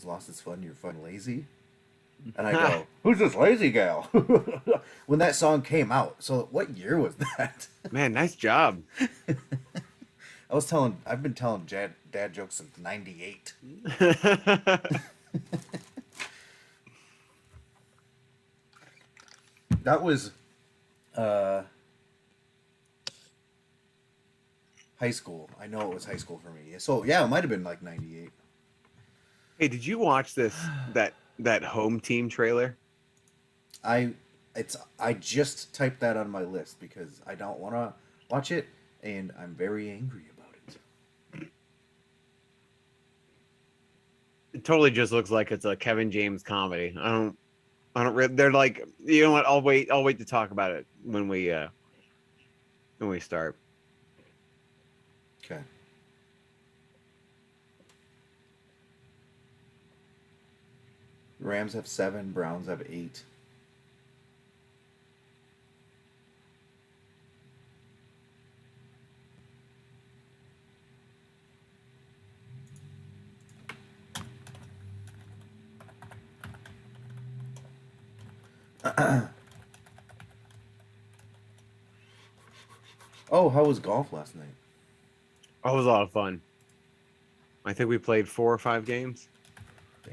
lost its fun. You're fun lazy. And I go, who's this lazy gal? When that song came out. So what year was that? Man, nice job. I've been telling dad jokes since '98. That was uh, high school. I know it was high school for me. So yeah, it might have been like '98. Hey, did you watch that home team trailer? I I just typed that on my list because I don't want to watch it, and I'm very angry about it. It totally just looks like it's a Kevin James comedy. They're like, you know what? I'll wait to talk about it when we start. Okay. Rams have 7. Browns have 8. Oh, how was golf last night? Oh, it was a lot of fun. I think we played 4 or 5 games,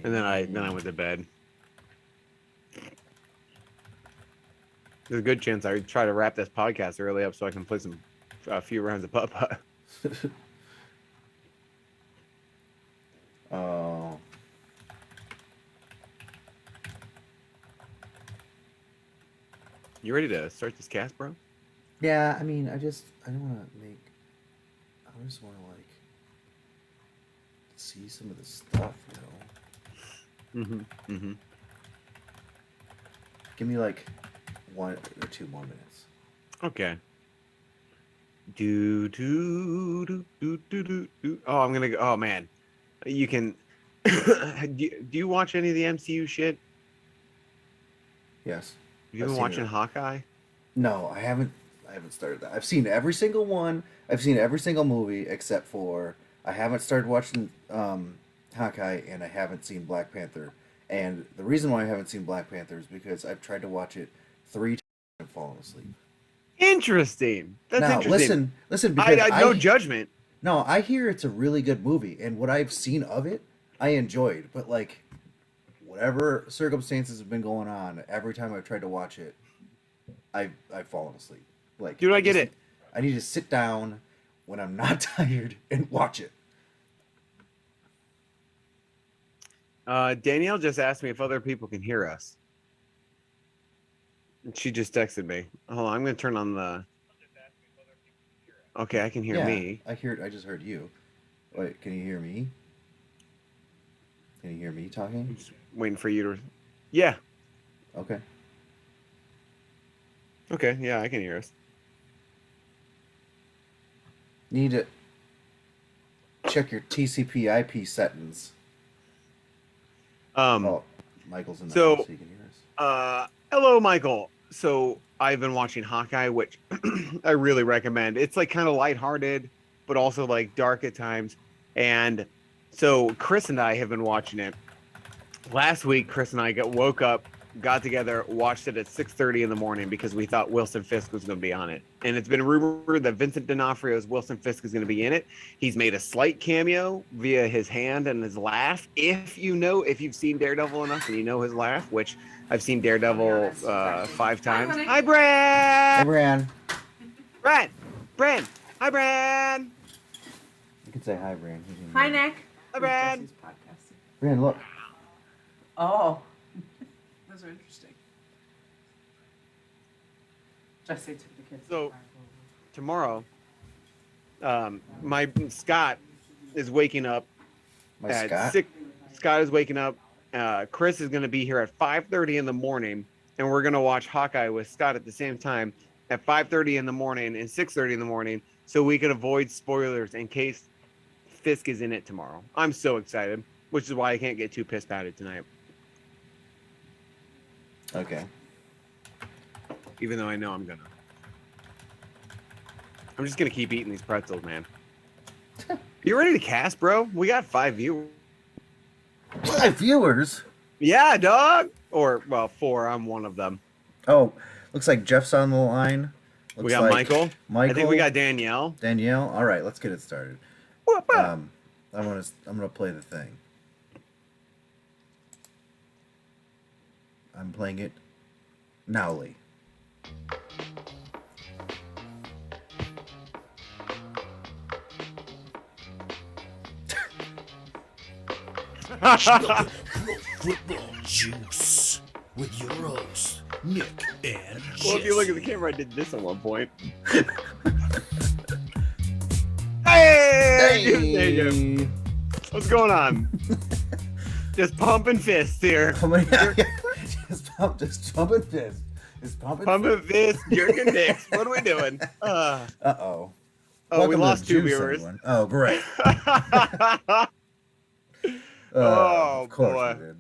and then I went to bed. There's a good chance I try to wrap this podcast early up so I can play a few rounds of putt putt. Oh, You ready to start this cast, bro? yeah. I mean, I don't want to make. I just want to like see some of the stuff, you know. Mm-hmm. Mm-hmm. Give me like 1 or 2 more minutes. Okay. Do. Oh, I'm gonna go. Oh man, you can. Do you watch any of the MCU shit? Yes, Have you I've been seen watching it. Hawkeye? No, I haven't. I haven't started that. I've seen every single one. I've seen every single movie except for I haven't started watching Hawkeye, and I haven't seen Black Panther. And the reason why I haven't seen Black Panther is because I've tried to watch it 3 times and fallen asleep. Interesting. That's Now interesting. listen, because I no judgment. no, I hear it's a really good movie, and what I've seen of it, I enjoyed. But like whatever circumstances have been going on, every time I've tried to watch it, I've fallen asleep. Like Dude, I get it. I need to sit down when I'm not tired and watch it. Danielle just asked me if other people can hear us. She just texted me. Hold on, I'm gonna turn on the. Okay, I can hear Yeah, me. I just heard you. Wait, can you hear me? Can you hear me talking? I'm just waiting for you to. Yeah. Okay. Okay. Yeah, I can hear us. Need to check your TCP/IP settings. Um. Oh, Michael's in the house, So, so he can hear us. hello, Michael. So I've been watching Hawkeye, which I really recommend. It's like kind of lighthearted, but also like dark at times. And so Chris and I have been watching it. Last week, Chris and I woke up, got together, watched it at 6:30 in the morning because we thought Wilson Fisk was going to be on it. And it's been rumored that Vincent D'Onofrio's Wilson Fisk is going to be in it. He's made a slight cameo via his hand and his laugh. If you've seen Daredevil enough and you know his laugh, which I've seen Daredevil 5 times. Hi, Hey, Brad. Bran. Brad. Hi, Brad. You can say hi, Bran. Hi, Nick. Hi, Brad. Jesse's podcasting. Bran, look. Oh, those are interesting. Jesse took the kids. So tomorrow, my Scott is waking up My at Scott. 6. Scott is waking up. Chris is going to be here at 5:30 in the morning, and we're going to watch Hawkeye with Scott at the same time at 5:30 in the morning and 6:30 in the morning, so we can avoid spoilers in case Fisk is in it tomorrow. I'm so excited, which is why I can't get too pissed about it tonight, Okay. even though I know I'm gonna. I'm just gonna keep eating these pretzels, man. You ready to cast, bro? We got 5 viewers. 5 viewers? Yeah, dog. Or well, 4. I'm one of them. Oh, looks like Jeff's on the line. We Looks got like Michael. I think we got Danielle. Danielle. All right, let's get it started. Whoop, whoop. I'm gonna play the thing. I'm playing it nowly. Football Juice with your hosts, Nick and Jesse. Well, if you look at the camera, I did this at one point. Hey! There you go. What's going on? Just pumping fists here. Just pumping fist. Just Pumping fists, jerking dicks. What are we doing? Uh-oh. Oh, we lost 2 viewers. Everyone. Oh, great. Oh, of course boy. we did.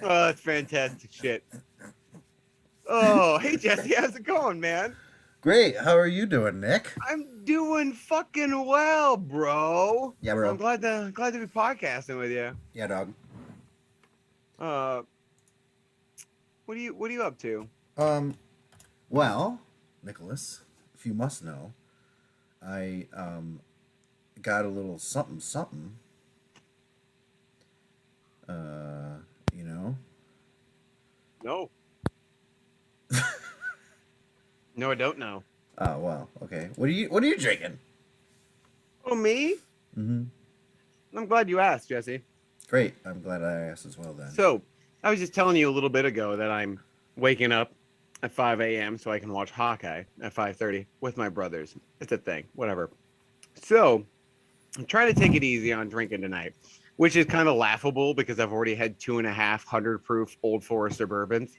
Oh, that's fantastic shit. Oh, hey, Jesse. How's it going, man? Great. How are you doing, Nick? I'm doing fucking well, bro. Yeah, bro. I'm glad to be podcasting with you. Yeah, dog. What are you up to? Well, Nicholas, if you must know, I got a little something. You know. No. No, I don't know. Oh well, okay. What are you drinking? Oh, me? Mm-hmm. I'm glad you asked, Jesse. Great. I'm glad I asked as well then. So, I was just telling you a little bit ago that I'm waking up at 5 a.m. so I can watch Hawkeye at 5:30 with my brothers. It's a thing, whatever. So, I'm trying to take it easy on drinking tonight, which is kind of laughable because I've already had 2.5 proof Old Forester bourbons.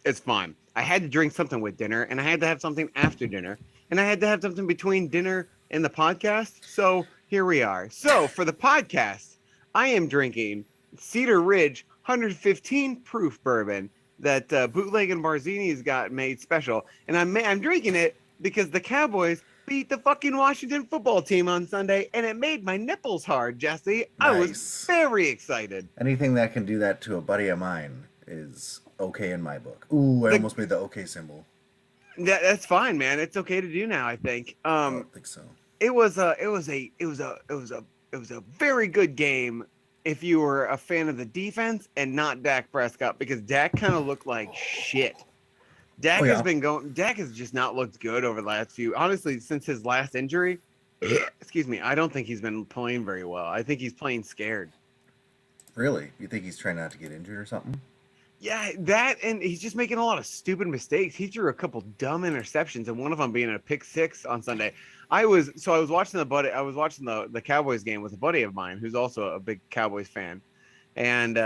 It's fine. I had to drink something with dinner, and I had to have something after dinner, and I had to have something between dinner and the podcast. So here we are. So for the podcast, I am drinking Cedar Ridge 115 proof bourbon that Bootleg and Barzini's got made special, and I'm drinking it because the Cowboys beat the fucking Washington football team on Sunday, and it made my nipples hard, Jesse. I was Nice. very excited. Anything that can do that to a buddy of mine is okay in my book. Ooh, I almost made the okay symbol. That's fine, man. It's okay to do now, I think. I don't think so. It was a very good game if you were a fan of the defense and not Dak Prescott, because Dak kind of looked like shit. Dak has just not looked good over the last honestly, since his last injury. Excuse me. I don't think he's been playing very well. I think he's playing scared. Really? You think he's trying not to get injured or something? Yeah, that, and he's just making a lot of stupid mistakes. He threw a couple dumb interceptions, and one of them being a pick six on Sunday. I was watching the Cowboys game with a buddy of mine who's also a big Cowboys fan, and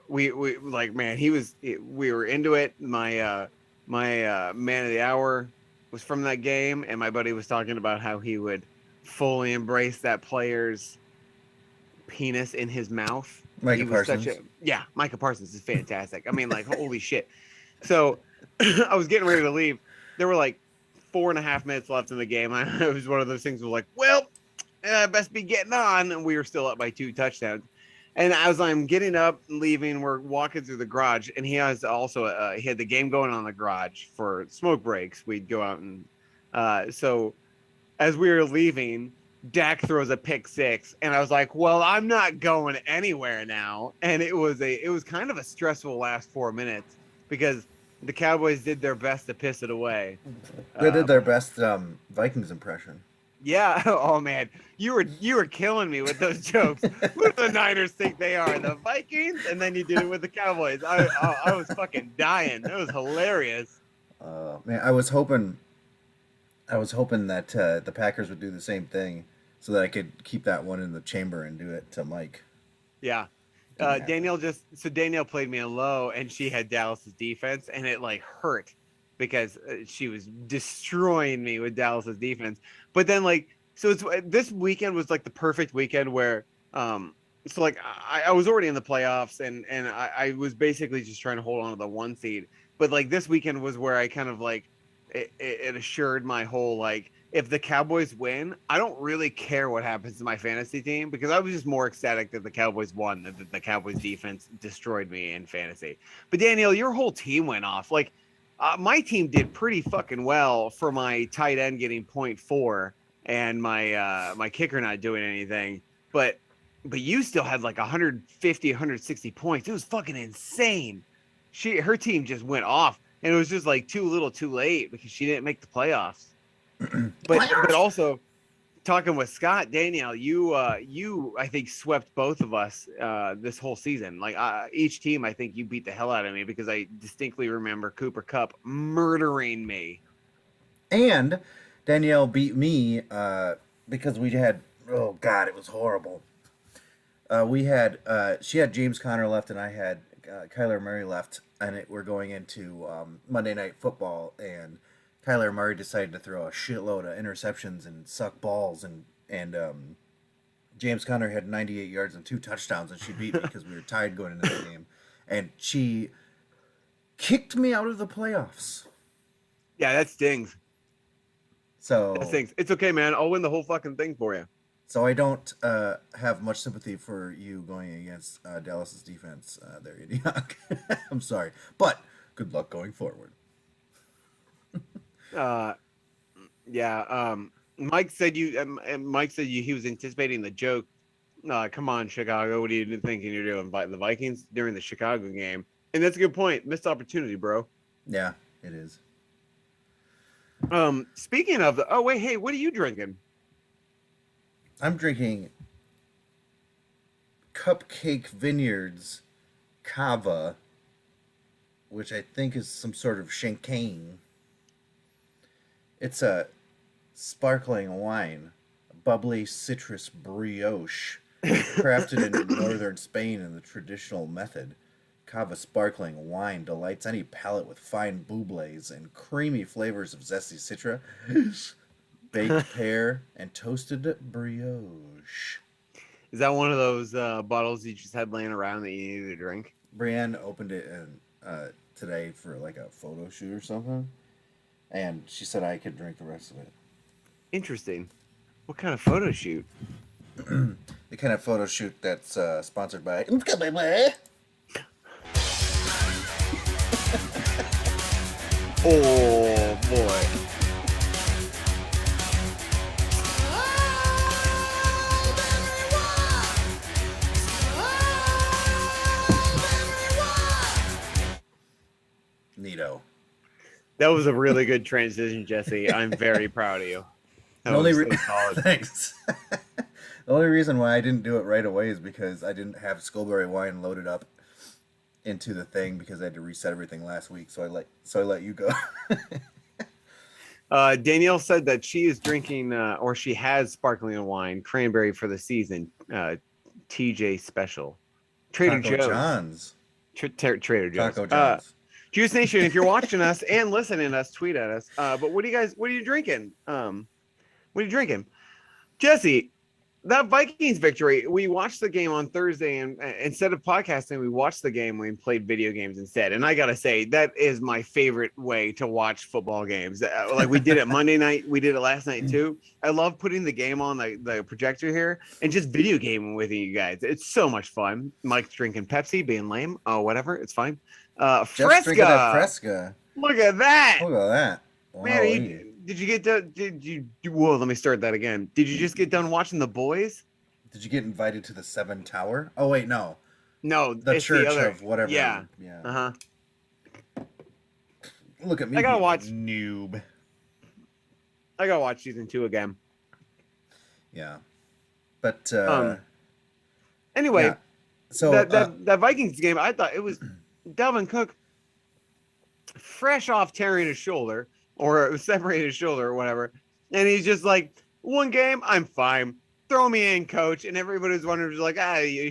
we like, man, we were into it. My man of the hour was from that game, and my buddy was talking about how he would fully embrace that player's penis in his mouth. Micah Parsons. Micah Parsons is fantastic. I mean, like, holy shit. So I was getting ready to leave. There were like 4.5 minutes left in the game. It was one of those things where, like, well, best be getting on. And we were still up by 2 touchdowns. And as I'm getting up and leaving, we're walking through the garage. And he has also, he had the game going on in the garage for smoke breaks. We'd go out and, so as we were leaving, Dak throws a pick six, and I was like, well, I'm not going anywhere now. And it was kind of a stressful last 4 minutes because the Cowboys did their best to piss it away. They did their best Vikings impression. Yeah. Oh man, you were killing me with those jokes. Who do the Niners think they are? The Vikings? And then you did it with the Cowboys. I was fucking dying. It was hilarious. Man, I was hoping that the Packers would do the same thing, so that I could keep that one in the chamber and do it to Mike. Yeah. Danielle played me a low, and she had Dallas's defense, and it like hurt because she was destroying me with Dallas's defense. But then this weekend was like the perfect weekend where I was already in the playoffs, and I was basically just trying to hold on to the 1 seed. But like this weekend was where I kind of like it assured my whole like if the Cowboys win, I don't really care what happens to my fantasy team because I was just more ecstatic that the Cowboys won than that the Cowboys defense destroyed me in fantasy. But Danielle, your whole team went off. Like my team did pretty fucking well for my tight end getting 0.4 and my kicker not doing anything. But you still had like 150, 160 points. It was fucking insane. Her team just went off, and it was just like too little, too late because she didn't make the playoffs. But also talking with Scott, Danielle, you I think swept both of us this whole season. Like each team, I think you beat the hell out of me because I distinctly remember Cooper Kupp murdering me. And Danielle beat me because we had, oh God, it was horrible. She had James Conner left and I had Kyler Murray left, and we're going into Monday Night Football, and Kyler Murray decided to throw a shitload of interceptions and suck balls, and James Conner had 98 yards and 2 touchdowns, and she beat me because we were tied going into the game, and she kicked me out of the playoffs. Yeah, that stings. So That stings. It's okay, man. I'll win the whole fucking thing for you. So I don't have much sympathy for you going against Dallas's defense there, Idiok. I'm sorry, but good luck going forward. Yeah. Mike said he was anticipating the joke. Come on, Chicago. What are you thinking you're doing? The Vikings during the Chicago game, and that's a good point. Missed opportunity, bro. Yeah, it is. Speaking of the, hey, what are you drinking? I'm drinking Cupcake Vineyards Cava, which I think is some sort of champagne. It's a sparkling wine, a bubbly citrus brioche, crafted in northern Spain in the traditional method. Cava sparkling wine delights any palate with fine bubles and creamy flavors of zesty citra, baked pear, and toasted brioche. Is that one of those bottles you just had laying around that you needed to drink? Brienne opened it today for like a photo shoot or something, and she said I could drink the rest of it. Interesting. What kind of photo shoot? The kind of photo shoot that's sponsored by. Oh boy. Neato. That was a really good transition, Jesse. I'm very proud of you. That The only was so solid. Thanks. The only reason why I didn't do it right away is because I didn't have Skullberry wine loaded up into the thing because I had to reset everything last week. So I let you go. Danielle said that she is drinking, or she has sparkling wine, cranberry for the season. TJ Special, Trader Taco Joe's. John's. Trader Joe's. Taco John's. Juice Nation, if you're watching us and listening to us, tweet at us. But what are you drinking? What are you drinking? Jesse, that Vikings victory, we watched the game on Thursday, and instead of podcasting, we watched the game. We played video games instead. And I got to say, that is my favorite way to watch football games. Like we did it Monday night. We did it last night too. I love putting the game on the projector here and just video gaming with you guys. It's so much fun. Mike's drinking Pepsi, being lame. Oh, whatever. It's fine. Just drinking that Fresca. Look at that. Look at that. Wow. Man, did you get done? Whoa, let me start that again. Did you just get done watching The Boys? Did you get invited to the Seven Tower? Oh wait, no. No, The church other, of whatever. Yeah. Yeah. Look at me. I gotta watch noob. I gotta watch season 2 again. Yeah. But anyway, yeah. So that Vikings game, I thought it was Dalvin Cook fresh off tearing his shoulder or separating his shoulder or whatever. And he's just like, one game, I'm fine. Throw me in, coach. And everybody's wondering, like,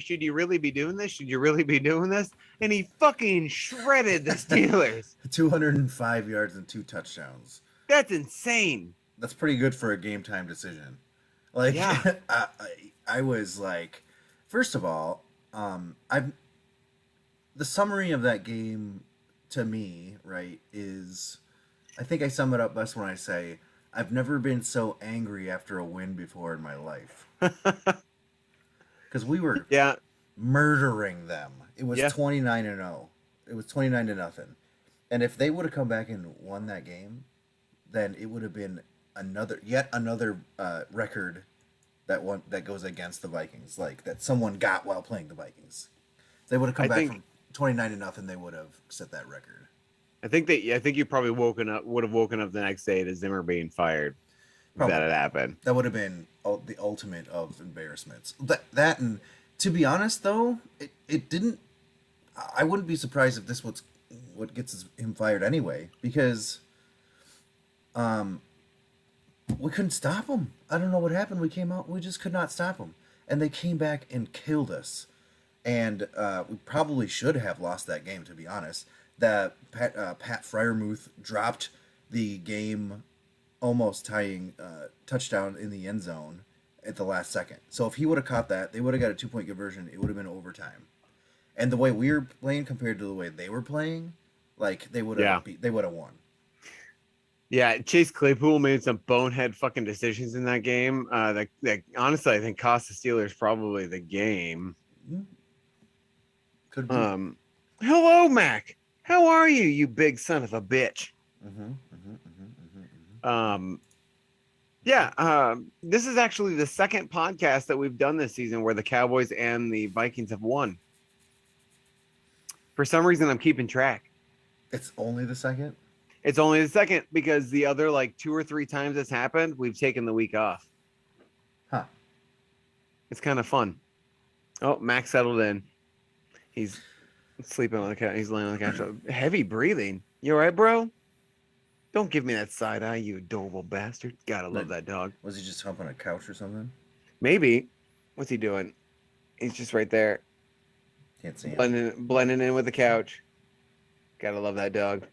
should you really be doing this? Should you really be doing this? And he fucking shredded the Steelers. 205 yards and 2 touchdowns. That's insane. That's pretty good for a game time decision. Like, yeah. I was like, first of all, the summary of that game to me, right, is, I think I sum it up best when I say, I've never been so angry after a win before in my life. Because we were Yeah. murdering them. It was Yeah. 29-0. It was 29-0. And if they would have come back and won that game, then it would have been yet another record that goes against the Vikings, like that someone got while playing the Vikings. If they would have come back from 29-0, they would have set that record. I think you probably would have woken up the next day to Zimmer being fired. Probably. That had happened. That would have been the ultimate of embarrassments. That and to be honest though, it didn't. I wouldn't be surprised if this was what gets him fired anyway, because we couldn't stop them. I don't know what happened. We came out, we just could not stop them, and they came back and killed us. And we probably should have lost that game, to be honest. That Pat Freiermuth dropped the game almost tying touchdown in the end zone at the last second. So if he would have caught that, they would have got a 2-point conversion. It would have been overtime. And the way we were playing compared to the way they were playing, like they would have won. Yeah, Chase Claypool made some bonehead fucking decisions in that game. That honestly I think cost the Steelers probably the game. Could be. Hello, Mac. How are you, you big son of a bitch? This is actually the second podcast that we've done this season where the Cowboys and the Vikings have won. For some reason, I'm keeping track. It's only the second? It's only the second because the other like 2 or 3 times it's happened, we've taken the week off. Huh. It's kind of fun. Oh, Mac settled in. He's sleeping on the couch. He's laying on the couch. Heavy breathing. You all right, bro? Don't give me that side eye, you adorable bastard. Gotta love that dog. Was he just humping a couch or something? Maybe. What's he doing? He's just right there. Can't see him. Blending in with the couch. Gotta love that dog.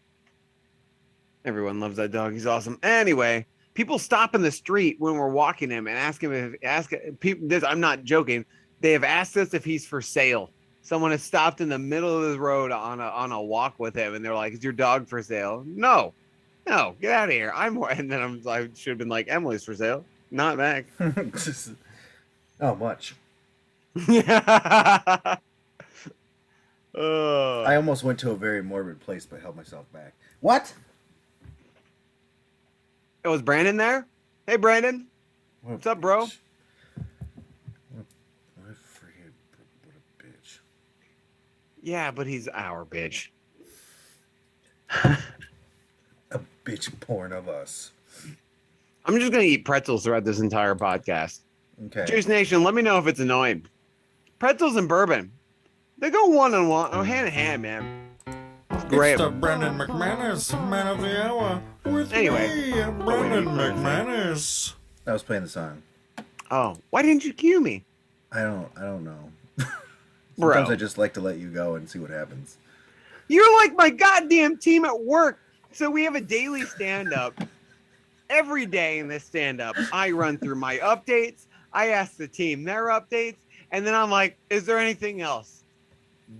Everyone loves that dog. He's awesome. Anyway, people stop in the street when we're walking him and ask him I'm not joking. They have asked us if he's for sale. Someone has stopped in the middle of the road on a walk with him, and they're like, "Is your dog for sale?" No, get out of here. And then I should have been like, "Emily's for sale, not Mac." Oh, much. Yeah. I almost went to a very morbid place, but held myself back. What? Oh, was Brandon there? Hey, Brandon. What's up, bro? What a bitch. Yeah, but he's our bitch. A bitch porn of us. I'm just going to eat pretzels throughout this entire podcast. Okay. Juice Nation, let me know if it's annoying. Pretzels and bourbon. They go one on one, hand in hand, man. It's great. It's the Brendan McManus Man of the Hour with me, Brendan McManus. I was playing the song. Oh, why didn't you cue me? I don't know. Bro. Sometimes I just like to let you go and see what happens. You're like my goddamn team at work. So we have a daily stand-up. Every day in this stand-up, I run through my updates. I ask the team their updates. And then I'm like, is there anything else?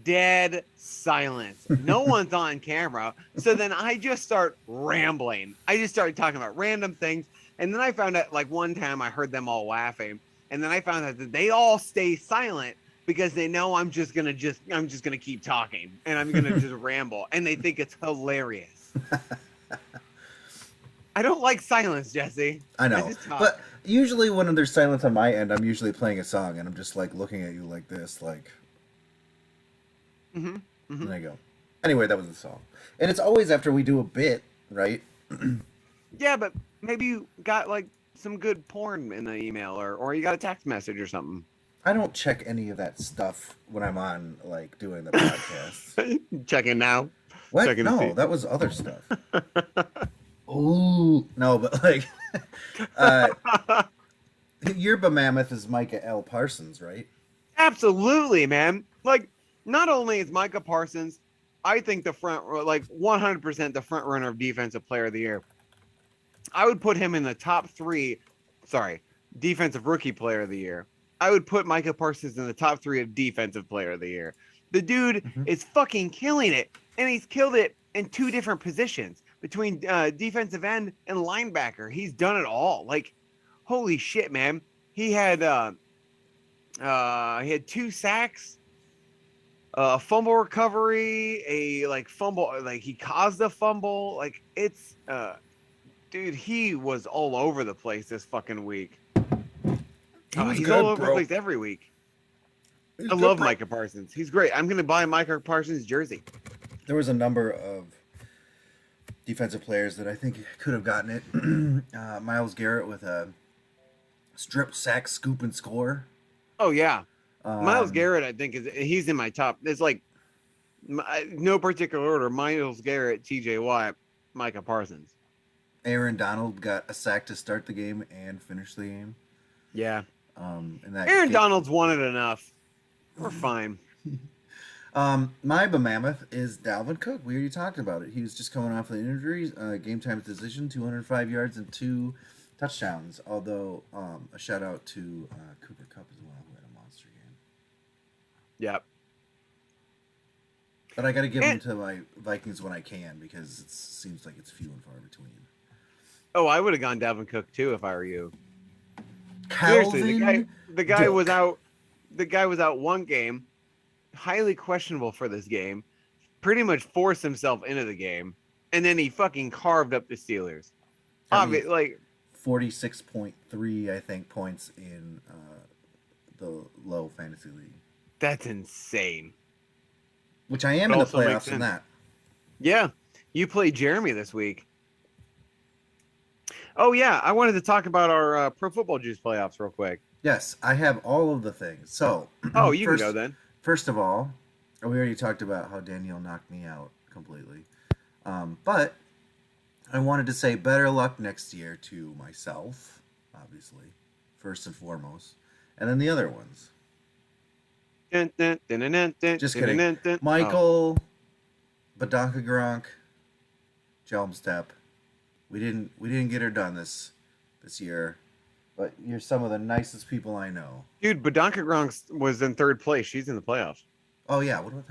Dead silence. No one's on camera. So then I just start rambling. I just started talking about random things. And then I found out, like, one time I heard them all laughing. And then I found out that they all stay silent because they know I'm just gonna keep talking and I'm gonna just ramble. And they think it's hilarious. I don't like silence, Jesse. I know. But usually when there's silence on my end, I'm usually playing a song and I'm just like looking at you like this, like. And I go. Anyway, that was the song. And it's always after we do a bit, right? Yeah, but maybe you got like some good porn in the email or you got a text message or something. I don't check any of that stuff when I'm on, like, doing the podcast. Checking now. What? Checking No, that was other stuff. Ooh. No, but, like, Yerba Mammoth is Micah L. Parsons, right? Absolutely, man. Like, not only is Micah Parsons, I think 100% the front runner of Defensive Player of the Year. I would put him in the top 3, Defensive Rookie Player of the Year. I would put Micah Parsons in the top 3 of Defensive Player of the Year. The dude is fucking killing it, and he's killed it in 2 different positions. between defensive end and linebacker. He's done it all. Like, holy shit, man. He had 2 sacks, a fumble recovery, a like fumble, like he caused a fumble. Like it's dude, he was all over the place this fucking week. He's all over the place every week. I love Micah Parsons. He's great. I'm gonna buy Micah Parsons jersey. There was a number of defensive players that I think could have gotten it. Myles Garrett with a strip sack, scoop, and score. Oh yeah, Myles Garrett. I think he's in my top. It's like no particular order. Myles Garrett, T.J. Watt, Micah Parsons. Aaron Donald got a sack to start the game and finish the game. Yeah. And that Aaron Donald's won it enough. We're fine. My Mammoth is Dalvin Cook. We already talked about it. He was just coming off the injuries. Game time decision, 205 yards and 2 touchdowns. Although a shout out to Cooper Kupp as well, who had a monster game. Yep. But I got to give him to my Vikings when I can because it seems like it's few and far between. Oh, I would have gone Dalvin Cook too if I were you. Seriously, the guy was out. The guy was out one game, highly questionable for this game. Pretty much forced himself into the game, and then he fucking carved up the Steelers. Like 46.3, I think, points in the low fantasy league. That's insane. Which I am in the playoffs in that. Yeah, you played Jeremy this week. Oh yeah, I wanted to talk about our Pro Football Juice playoffs real quick. Yes, I have all of the things. So, oh, you can go then. First of all, we already talked about how Danielle knocked me out completely. But I wanted to say better luck next year to myself, obviously, first and foremost, and then the other ones. Just kidding. Michael, Badonka Gronk, Jelmstep. We didn't get her done this year, but you're some of the nicest people I know. Dude, Badonka Gronk was in 3rd place. She's in the playoffs. Oh yeah, what the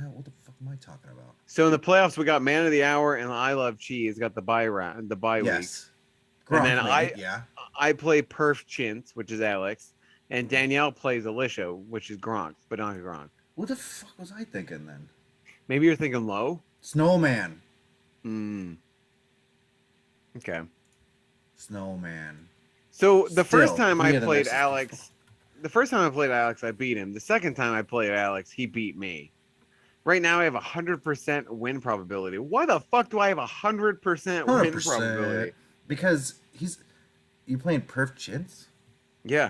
fuck am I talking about? So in the playoffs, we got Man of the Hour and I Love Cheese got the bye week. Yes. Gronk and then I play Perf Chintz, which is Alex, and Danielle plays Alicia, which is Badonka Gronk. What the fuck was I thinking then? Maybe you're thinking low? Snowman. Okay. Snowman. So the first time I played Alex, I beat him. The second time I played Alex, he beat me. Right now I have 100% win probability. Why the fuck do I have 100% win probability? Because you playing Perf Chintz? Yeah.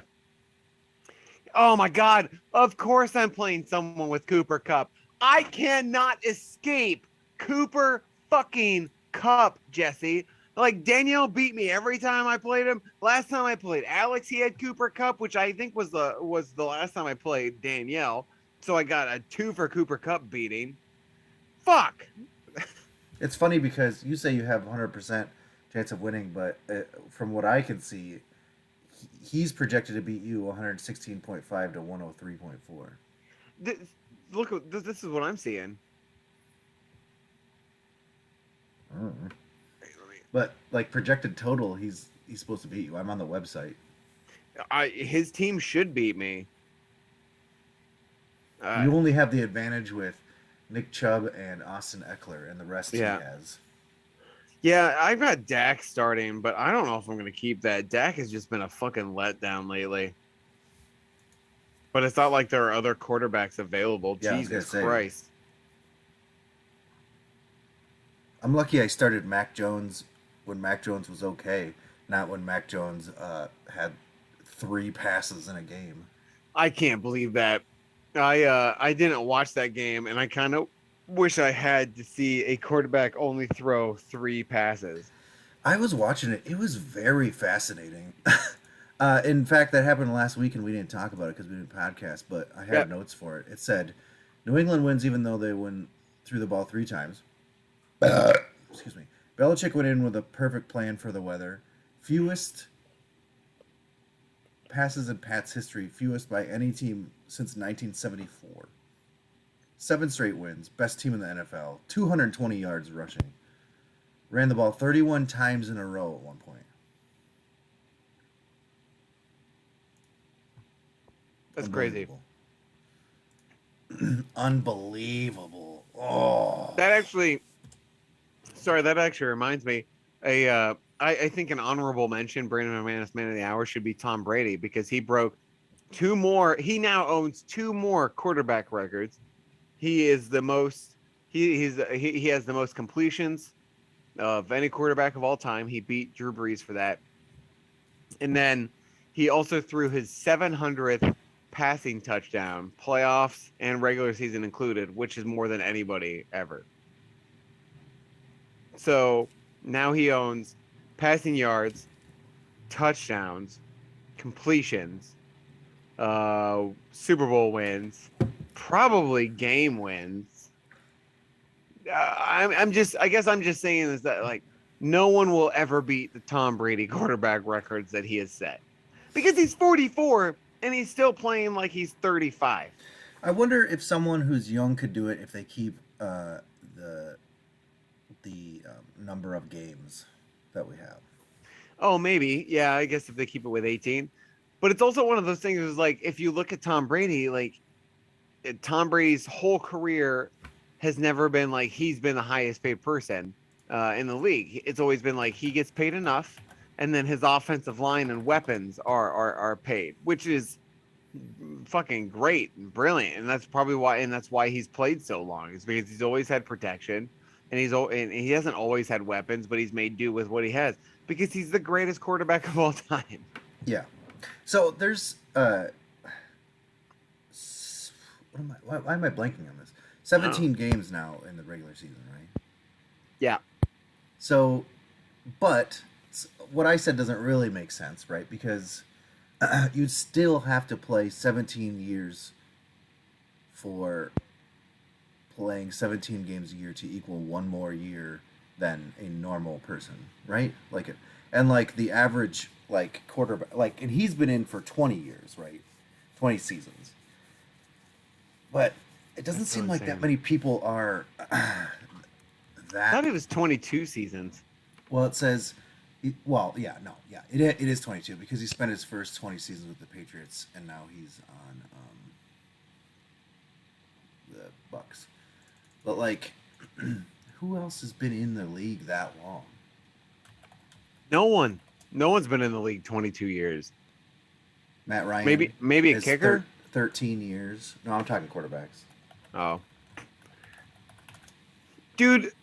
Oh my god. Of course I'm playing someone with Cooper Kupp. I cannot escape Cooper fucking Kupp, Jesse. Like, Danielle beat me every time I played him. Last time I played Alex, he had Cooper Kupp, which I think was the last time I played Danielle. So I got a 2 for Cooper Kupp beating. Fuck. It's funny because you say you have 100% chance of winning, but from what I can see, he's projected to beat you 116.5 to 103.4. Look, this is what I'm seeing. But like projected total, he's supposed to beat you. I'm on the website. His team should beat me. You only have the advantage with Nick Chubb and Austin Eckler, and the rest he has. Yeah, I've got Dak starting, but I don't know if I'm going to keep that. Dak has just been a fucking letdown lately. But it's not like there are other quarterbacks available. Yeah, Jesus Christ. I'm lucky I started Mac Jones when Mac Jones was okay, not when Mac Jones had 3 passes in a game. I can't believe that. I didn't watch that game, and I kind of wish I had to see a quarterback only throw 3 passes. I was watching it. It was very fascinating. In fact, that happened last week, and we didn't talk about it because we didn't podcast, but I had notes for it. It said, New England wins even though they threw the ball 3 times. Excuse me. Belichick went in with a perfect plan for the weather. Fewest passes in Pat's history, fewest by any team since 1974. 7 straight wins, best team in the NFL, 220 yards rushing. Ran the ball 31 times in a row at one point. That's crazy. Unbelievable. Oh. That actually reminds me. I think an honorable mention, Brandon McManus Man of the Hour, should be Tom Brady because he broke two more. He now owns two more quarterback records. He is the most. He has the most completions of any quarterback of all time. He beat Drew Brees for that. And then he also threw his 700th passing touchdown, playoffs and regular season included, which is more than anybody ever. So now he owns passing yards, touchdowns, completions, Super Bowl wins, probably game wins. I guess I'm just saying is that like no one will ever beat the Tom Brady quarterback records that he has set because he's 44 and he's still playing like he's 35. I wonder if someone who's young could do it if they keep the number of games that we have. Oh, maybe. Yeah, I guess if they keep it with 18. But it's also one of those things is like if you look at Tom Brady, like Tom Brady's whole career has never been like he's been the highest paid person in the league. It's always been like he gets paid enough, and then his offensive line and weapons are paid, which is fucking great and brilliant. And that's probably why he's played so long. Is because he's always had protection, and he hasn't always had weapons, but he's made do with what he has because he's the greatest quarterback of all time. Yeah. So there's why am I blanking on this? 17 games now in the regular season, right? Yeah. So, but what I said doesn't really make sense, right? Because you'd still have to play 17 years for playing 17 games a year to equal one more year than a normal person, right? Like the average like quarterback, like, and he's been in for 20 years, right? 20 seasons. But it doesn't seem like that many people are I thought it was 22 seasons. Well, it says, it is 22 because he spent his first 20 seasons with the Patriots, and now he's on the Bucks. But like, who else has been in the league that long? No one's been in the league 22 years. Matt Ryan. Maybe a kicker. 13 years. No, I'm talking quarterbacks. Oh, dude,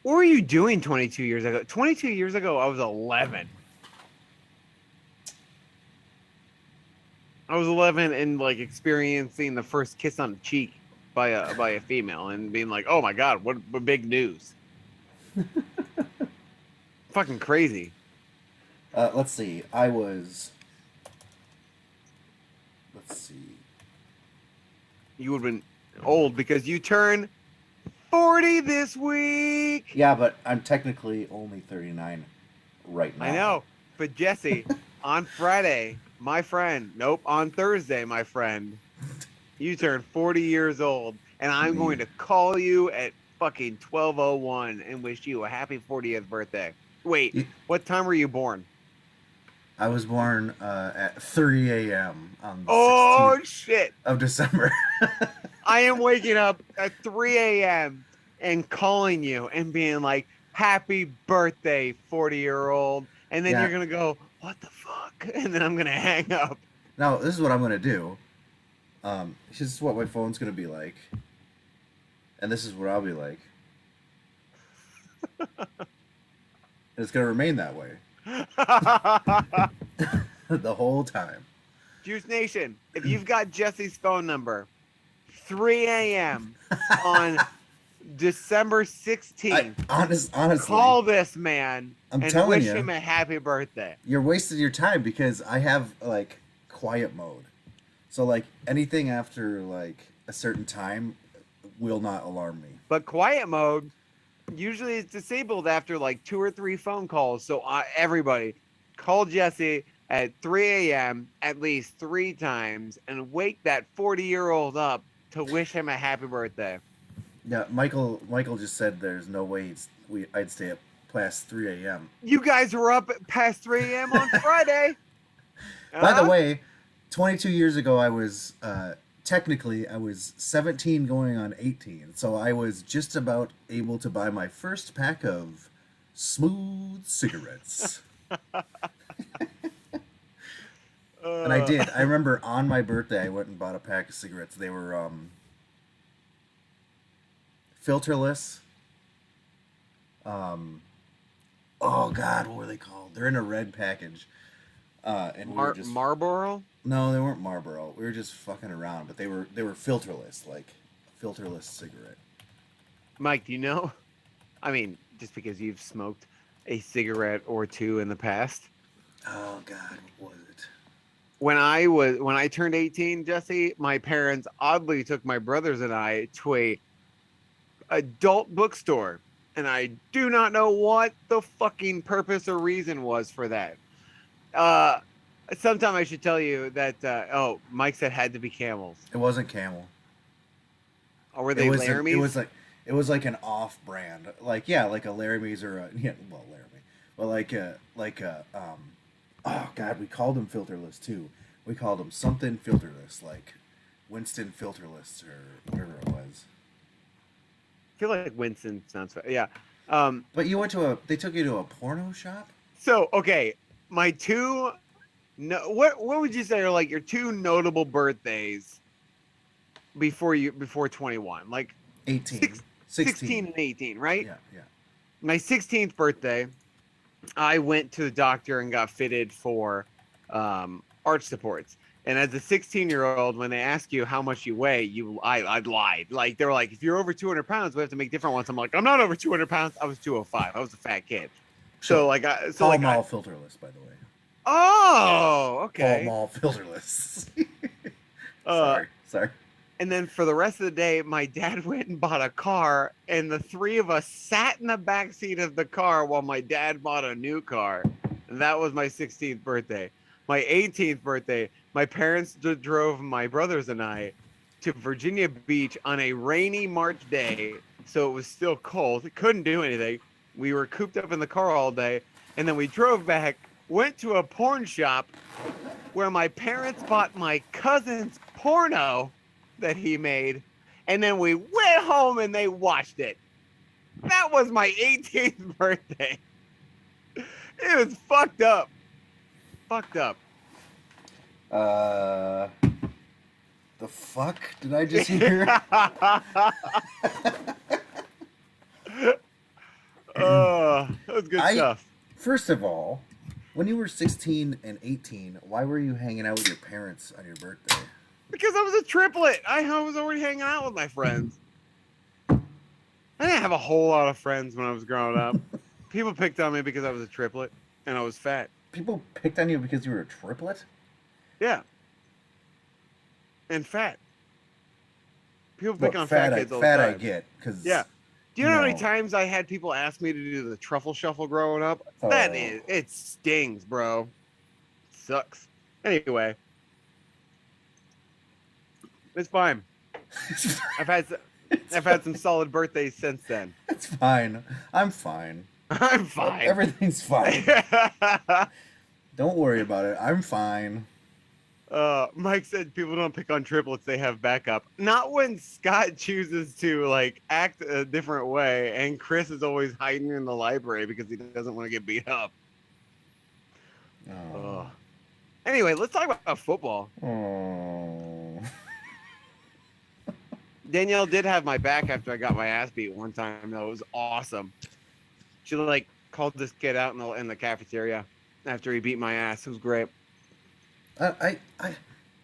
what were you doing 22 years ago? 22 years ago, I was 11. I was 11 and like experiencing the first kiss on the cheek by a female and being like, "Oh my god, what big news!" Fucking crazy. Let's see. You would have been old because you turn 40 this week. Yeah, but I'm technically only 39 right now. I know, but Jesse, on Friday, my friend. Nope, on Thursday, my friend. You turn 40 years old, and I'm going to call you at fucking 12:01 and wish you a happy 40th birthday. Wait, what time were you born? I was born at 3 a.m. on the 16th of December. I am waking up at 3 a.m. and calling you and being like, happy birthday, 40-year-old. And then you're going to go, what the fuck? And then I'm going to hang up. Now, this is what I'm going to do. This is what my phone's going to be like. And this is what I'll be like. And it's going to remain that way. The whole time. Juice Nation, if you've got Jesse's phone number, 3 a.m. on December 16th, honestly, call this man and wish him a happy birthday. You're wasting your time because I have like quiet mode. So like anything after like a certain time will not alarm me. But quiet mode usually is disabled after like 2 or 3 phone calls. So everybody call Jesse at 3 a.m. at least 3 times and wake that 40-year-old up to wish him a happy birthday. Yeah, Michael just said there's no way I'd stay up past 3 a.m. You guys were up past 3 a.m. on Friday. By the way, 22 years ago, I was technically I was 17 going on 18, so I was just about able to buy my first pack of smooth cigarettes. And I did. I remember on my birthday, I went and bought a pack of cigarettes. They were filterless. Oh God, what were they called? They're in a red package. And we were just Marlboro? No, they weren't Marlboro. We were just fucking around, but they were filterless, like a filterless cigarette. Mike, do you know? I mean, just because you've smoked a cigarette or two in the past. Oh God, what was it? When I turned 18, Jesse, my parents oddly took my brothers and I to a adult bookstore, and I do not know what the fucking purpose or reason was for that. Sometime I should tell you that. Mike said had to be Camels. It wasn't Camel. Or were they Laramie's? It was like an off-brand, like a Laramie's or Laramie, but oh God, we called them filterless too. We called them something filterless, like Winston filterless or whatever it was. I feel like Winston sounds yeah. But they took you to a porno shop? So okay, my two. No, what would you say are like your two notable birthdays before 21? Like 18. 16 and 18, right? Yeah. My 16th birthday, I went to the doctor and got fitted for arch supports. And as a 16-year-old, when they ask you how much you weigh, I lied. Like they were like, if you're over 200 pounds, we have to make different ones. I'm like, I'm not over 200 pounds. I was 205. I was a fat kid. So like, all filterless, by the way. Oh, okay. All filterless. Sorry. And then for the rest of the day, my dad went and bought a car, and the three of us sat in the back seat of the car while my dad bought a new car. And that was my 16th birthday. My 18th birthday, my parents drove my brothers and I to Virginia Beach on a rainy March day, so it was still cold. We couldn't do anything. We were cooped up in the car all day, and then we drove back, went to a porn shop where my parents bought my cousin's porno that he made, and then we went home and they watched it. That was my 18th birthday. It was fucked up. The fuck did I just hear? That was good stuff. First of all, when you were 16 and 18, why were you hanging out with your parents on your birthday? Because I was a triplet. I was already hanging out with my friends. I didn't have a whole lot of friends when I was growing up. People picked on me because I was a triplet and I was fat. People picked on you because you were a triplet? Yeah. And fat. People pick on fat kids all the time. Fat I get. Yeah. Do you know how many times I had people ask me to do the truffle shuffle growing up? It stings, bro. It sucks. Anyway. It's fine. I've had some solid birthdays since then. It's fine. I'm fine. I'm fine. Everything's fine. Don't worry about it. I'm fine. Mike said people don't pick on triplets, they have backup. Not when Scott chooses to like act a different way, and Chris is always hiding in the library because he doesn't want to get beat up. Anyway, let's talk about football. Danielle did have my back after I got my ass beat one time, though. It was awesome. She like called this kid out in the cafeteria after he beat my ass. It was great.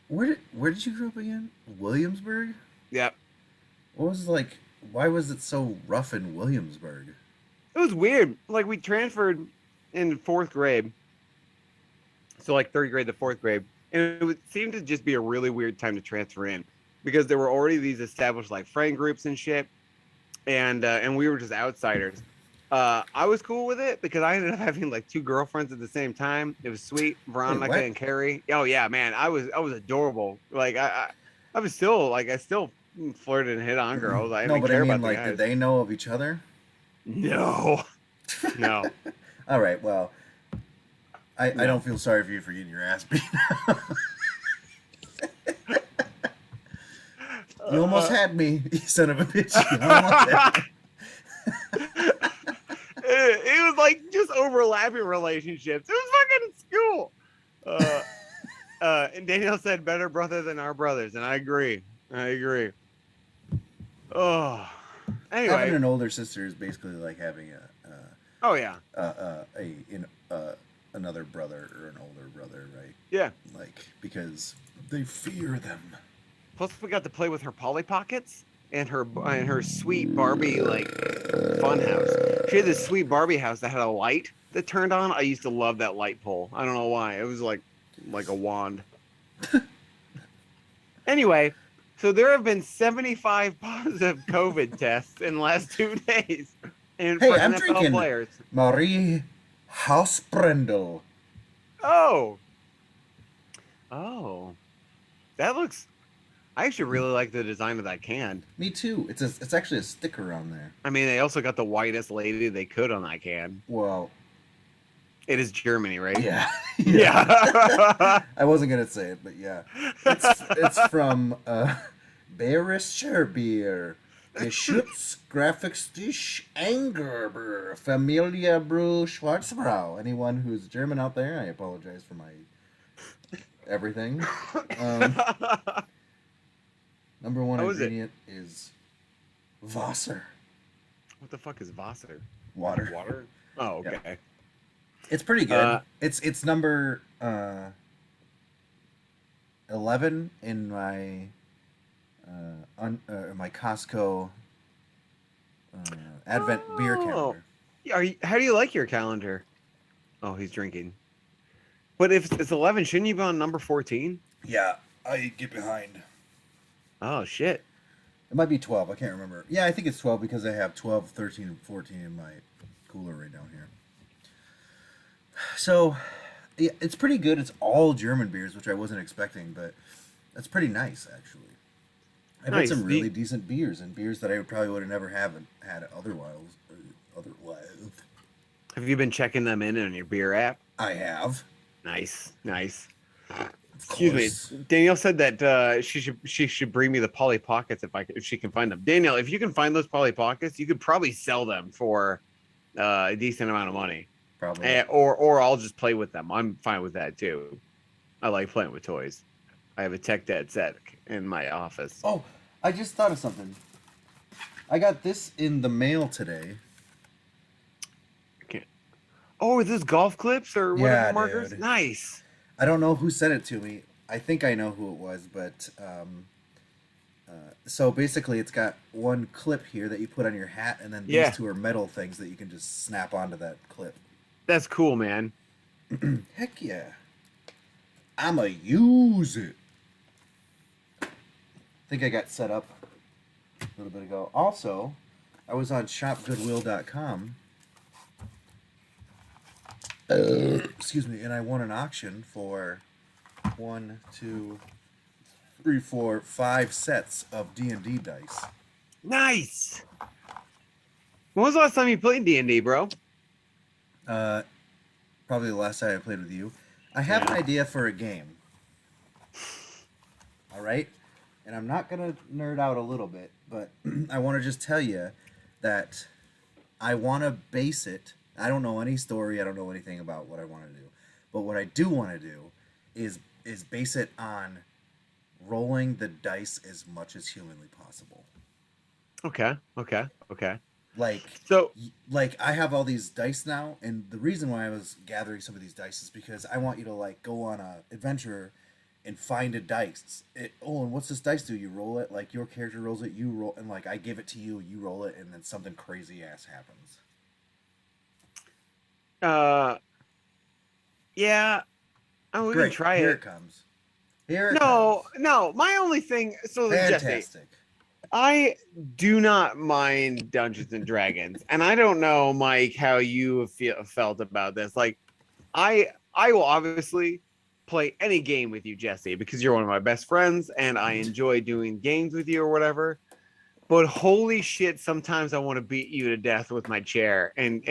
Where did you grow up again? Williamsburg? Yep. What was why was it so rough in Williamsburg? It was weird. Like we transferred in 4th grade. So like 3rd grade to 4th grade. And it seemed to just be a really weird time to transfer in because there were already these established like friend groups and shit. And we were just outsiders. I was cool with it because I ended up having like 2 girlfriends at the same time. It was sweet, Veronica and Carrie. Oh yeah, man, I was adorable. Like I was still like I still flirted and hit on girls. I didn't care about the guys. Did they know of each other? No. No. All right. Well, I don't feel sorry for you for getting your ass beat. You almost had me, you son of a bitch. You almost had me. It was like just overlapping relationships. It was fucking school. And Danielle said, "Better brother than our brothers," and I agree. Oh, Having anyway. an older sister is basically like having Oh yeah. another brother or an older brother, right? Yeah. Like because they fear them. Plus, we got to play with her Polly Pockets and her sweet Barbie like fun house. She had this sweet Barbie house that had a light that turned on. I used to love that light pole. I don't know why. It was like a wand. Anyway, so there have been 75 positive COVID tests in the last 2 days. And Hey, for I'm NFL drinking players. Marie Hausbrendel. Oh, that looks. I actually really like the design of that can. Me too. It's actually a sticker on there. I mean, they also got the whitest lady they could on that can. Well, It is Germany, right? yeah. Yeah. I wasn't gonna say it, but yeah. It's from Bayerischer Bier. Geschütz Graphics Anger Familia Brew Schwarzbrau. Anyone who's German out there, I apologize for my everything. Number one ingredient is Wasser. What the fuck is Wasser? Water. Water? Oh, okay. Yeah. It's pretty good. It's number 11 in my my Costco Advent beer calendar. How do you like your calendar? Oh, he's drinking. But if it's 11, shouldn't you be on number 14? Yeah, I get behind. Oh, shit. It might be 12. I can't remember. Yeah, I think it's 12 because I have 12, 13, and 14 in my cooler right down here. So, yeah, it's pretty good. It's all German beers, which I wasn't expecting, but that's pretty nice, actually. I've had some really decent beers and beers that I probably would have never had otherwise. Have you been checking them in on your beer app? I have. Nice. Excuse me. Danielle said that she should bring me the Polly Pockets if she can find them. Danielle, if you can find those Polly Pockets, you could probably sell them for a decent amount of money. Probably. Or I'll just play with them. I'm fine with that too. I like playing with toys. I have a Tech Dad set in my office. Oh, I just thought of something. I got this in the mail today. Oh, are those golf clips or whatever markers? Dude. Nice. I don't know who sent it to me. I think I know who it was, but so basically it's got one clip here that you put on your hat, and then these two are metal things that you can just snap onto that clip. That's cool, man. Heck yeah. I'ma use it. I think I got set up a little bit ago. Also, I was on shopgoodwill.com. Excuse me, and I won an auction for 1, 2, 3, 4, 5 sets of D&D dice. Nice. When was the last time you played D&D, bro? Probably the last time I played with you. I have an idea for a game. All right? And I'm not going to nerd out a little bit, but I want to just tell you that I want to base it. I don't know any story. I don't know anything about what I want to do. But what I do want to do is base it on rolling the dice as much as humanly possible. Okay. Like I have all these dice now, and the reason why I was gathering some of these dice is because I want you to like go on a adventure and find a dice. And what's this dice do? You roll it, like your character rolls it, you roll, and like I give it to you, you roll it, and then something crazy ass happens. Yeah. Oh, we can try Here it. it comes. Here it comes. No. My only thing. So Fantastic. Jesse, I do not mind Dungeons and Dragons, and I don't know, Mike, how you felt about this. Like, I will obviously play any game with you, Jesse, because you're one of my best friends, and I enjoy doing games with you or whatever. But holy shit, sometimes I want to beat you to death with my chair and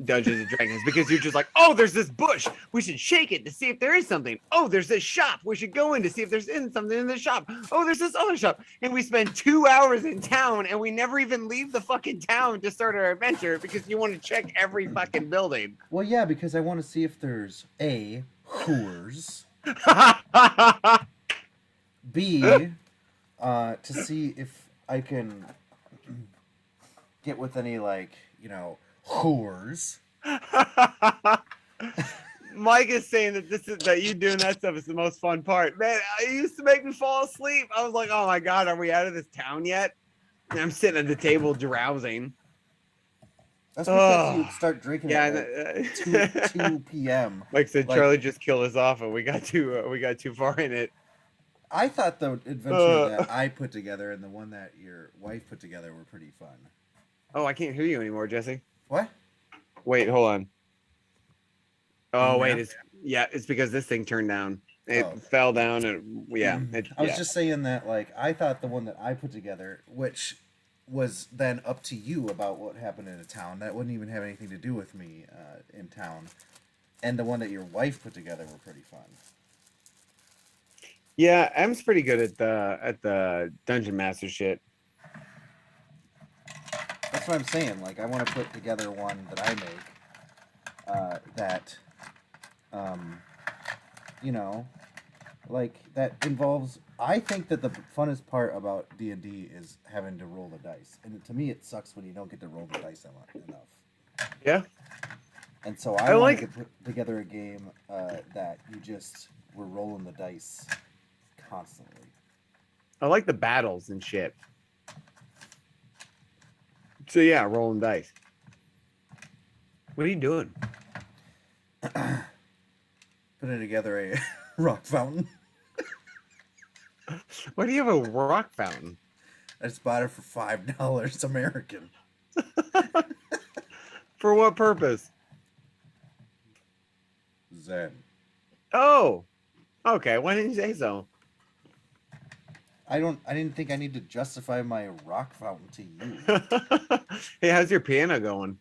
Dungeons and Dragons because you're just like, oh, there's this bush. We should shake it to see if there is something. Oh, there's this shop. We should go in to see if there's something in the shop. Oh, there's this other shop. And we spend 2 hours in town and we never even leave the fucking town to start our adventure because you want to check every fucking building. Well, yeah, because I want to see if there's A, whores, B, to see if I can get with any, like, whores. Mike is saying that you doing that stuff is the most fun part. Man, it used to make me fall asleep. I was like, oh my God, are we out of this town yet? And I'm sitting at the table drowsing. That's because you start drinking at like 2 p.m. Mike said Like, Charlie just killed us off and we got too far in it. I thought the adventure that I put together and the one that your wife put together were pretty fun. Oh, I can't hear you anymore, Jesse. What? Wait, hold on. Oh, Yeah. wait, it's because this thing turned down. It Oh. fell down and I was just saying that, like, I thought the one that I put together, which was then up to you about what happened in a town, that wouldn't even have anything to do with me in town, and the one that your wife put together were pretty fun. Yeah, M's pretty good at the Dungeon Master shit. That's what I'm saying. Like, I want to put together one that I make that, like, that involves. I think that the funnest part about D&D is having to roll the dice, and to me, it sucks when you don't get to roll the dice enough. Yeah. And so I want to put together a game that we're rolling the dice constantly. I like the battles and shit. So yeah, rolling dice. What are you doing? Putting together a rock fountain. Why do you have a rock fountain? I just bought it for $5 American. For what purpose? Zen. Oh, okay. Why didn't you say so? I didn't think I need to justify my rock fountain to you. Hey, how's your piano going?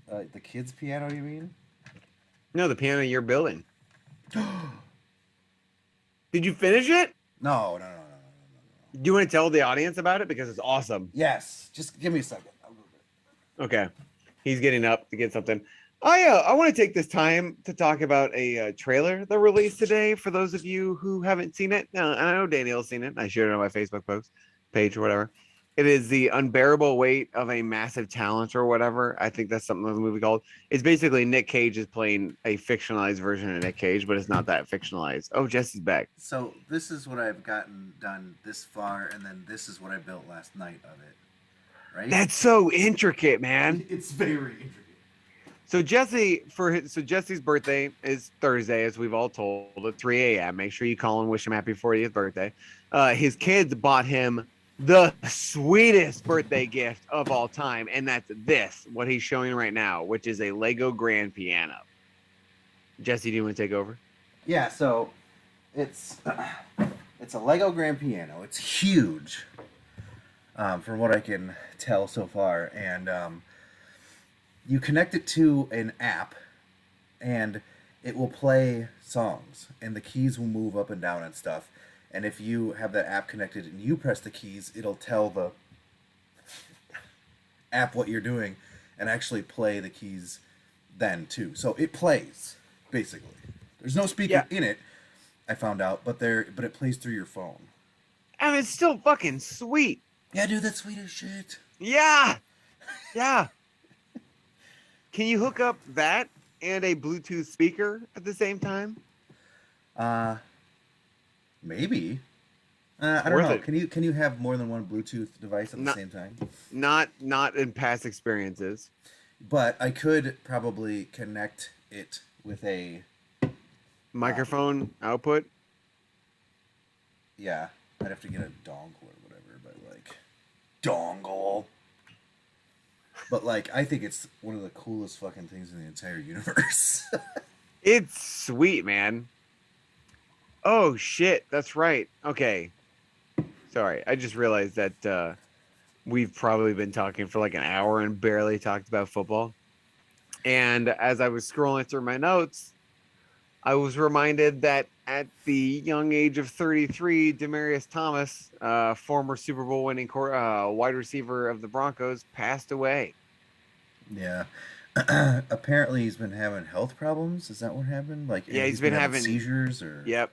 The kids' piano, you mean? No, the piano you're building. Did you finish it? No. Do you want to tell the audience about it? Because it's awesome. Yes. Just give me a second. I'll go there. Okay. He's getting up to get something. I want to take this time to talk about a trailer that released today for those of you who haven't seen it. I know Danielle's seen it. I shared it on my Facebook page or whatever. It is The Unbearable Weight of a Massive Talent or whatever. I think that's something of the movie called. It's basically Nick Cage is playing a fictionalized version of Nick Cage, but it's not that fictionalized. Oh, Jesse's back. So this is what I've gotten done this far, and then this is what I built last night of it. Right? That's so intricate, man. It's very intricate. So Jesse's birthday is Thursday, as we've all told, at 3 a.m. Make sure you call and wish him happy 40th birthday. His kids bought him the sweetest birthday gift of all time, and that's what he's showing right now, which is a Lego grand piano. Jesse, do you want to take over? Yeah, so it's a Lego grand piano. It's huge, from what I can tell so far, and you connect it to an app, and it will play songs, and the keys will move up and down and stuff. And if you have that app connected and you press the keys, it'll tell the app what you're doing and actually play the keys then too. So it plays, basically. There's no speaker in it, I found out, but it plays through your phone. I mean, it's still fucking sweet. Yeah, dude, that's sweet as shit. Yeah. Can you hook up that and a Bluetooth speaker at the same time? Maybe. I don't know. Can you have more than one Bluetooth device at the same time? Not in past experiences. But I could probably connect it with a microphone output. Yeah, I'd have to get a dongle or whatever, but like dongle. But like, I think it's one of the coolest fucking things in the entire universe. It's sweet, man. Oh shit, that's right. Okay. Sorry, I just realized that we've probably been talking for like an hour and barely talked about football. And as I was scrolling through my notes, I was reminded that at the young age of 33, Demaryius Thomas, former Super Bowl winning wide receiver of the Broncos, passed away. Yeah. Apparently, he's been having health problems. Is that what happened? Like, Yeah, he's been having seizures, or Yep.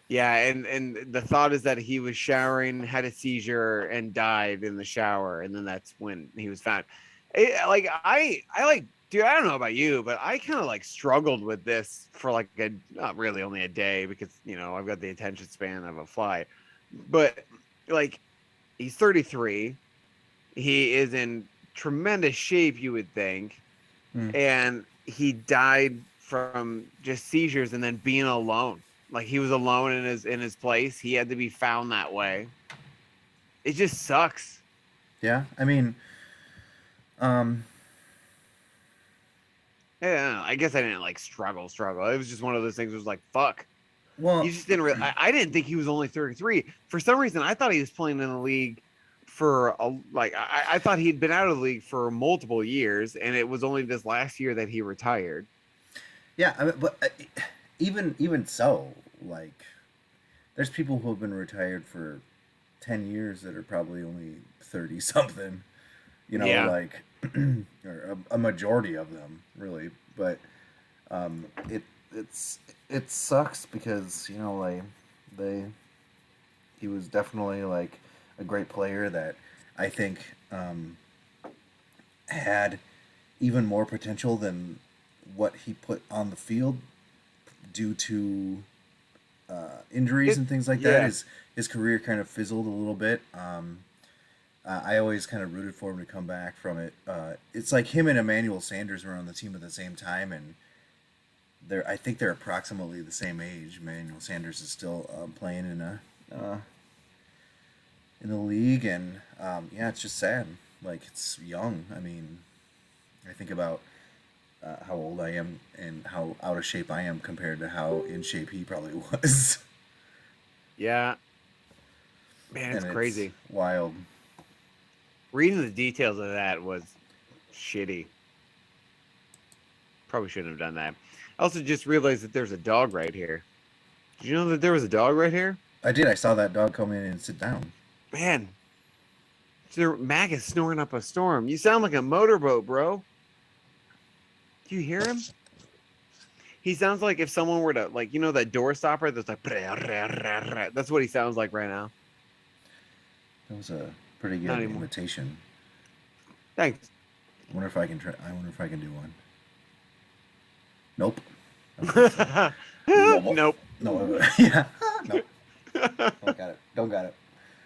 Yeah, and the thought is that he was showering, had a seizure, and died in the shower, and then that's when he was found. I like, dude, I don't know about you, but I kind of like struggled with this for like not really only a day, because I've got the attention span of a fly, but like he's 33, he is in tremendous shape, you would think, and he died from just seizures and then being alone. Like he was alone in his place. He had to be found that way. It just sucks. Yeah, I mean, Yeah, I guess I didn't like struggle. It was just one of those things. It was like, fuck. well, You just didn't really. I didn't think he was only 33. For some reason, I thought he was playing in the league for I thought he'd been out of the league for multiple years, and it was only this last year that he retired. yeah, I mean, but even so, like, there's people who have been retired for 10 years that are probably only 30 something. Yeah. Like, or a majority of them, really. But it sucks because like he was definitely like a great player that I think had even more potential than what he put on the field due to injuries and things like that. His career kind of fizzled a little bit. I always kind of rooted for him to come back from it. It's like him and Emmanuel Sanders were on the team at the same time, and I think they're approximately the same age. Emmanuel Sanders is still playing in the league, and it's just sad. Like, it's young. I mean, I think about how old I am and how out of shape I am compared to how in shape he probably was. Yeah. Man, it's crazy. It's wild. Reading the details of that was shitty. Probably shouldn't have done that. I also just realized that there's a dog right here. Did you know that there was a dog right here? I did. I saw that dog come in and sit down. Man. Mac is snoring up a storm. You sound like a motorboat, bro. Do you hear him? He sounds like if someone were to, like, that door stopper that's like, that's what he sounds like right now. That was a pretty good imitation. Thanks. I wonder if I can do one. Nope. Nope. No. Yeah. Nope. Don't got it.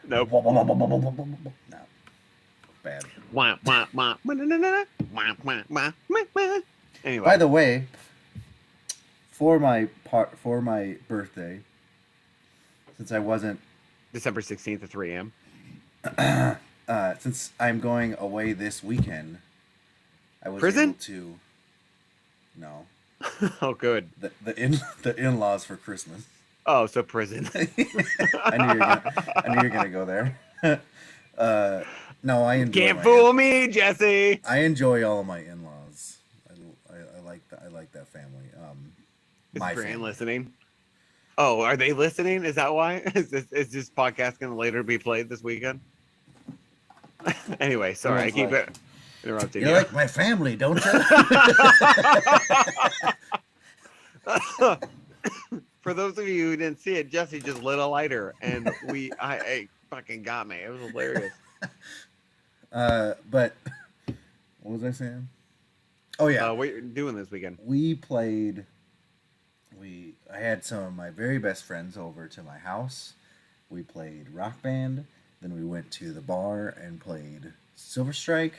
Nope. No. Bad. Anyway. By the way, for my birthday, since I wasn't December 16th at 3 a.m. Since I'm going away this weekend, I was Prison? able to. No. Oh, good. The in-laws for Christmas. Oh, so prison. I knew you were gonna go there. No, I enjoy. Can't fool me, Jesse. I enjoy all of my in-laws. I like that family. Is my Brian family. listening? Oh, are they listening? Is that why? Is this podcast going to later be played this weekend? Anyway, sorry, I keep interrupting. You like my family, don't you? For those of you who didn't see it, Jesse just lit a lighter, and I fucking got me. It was hilarious. But what was I saying? Oh yeah. What you're doing this weekend? We played. I had some of my very best friends over to my house. We played Rock Band. Then we went to the bar and played Silver Strike.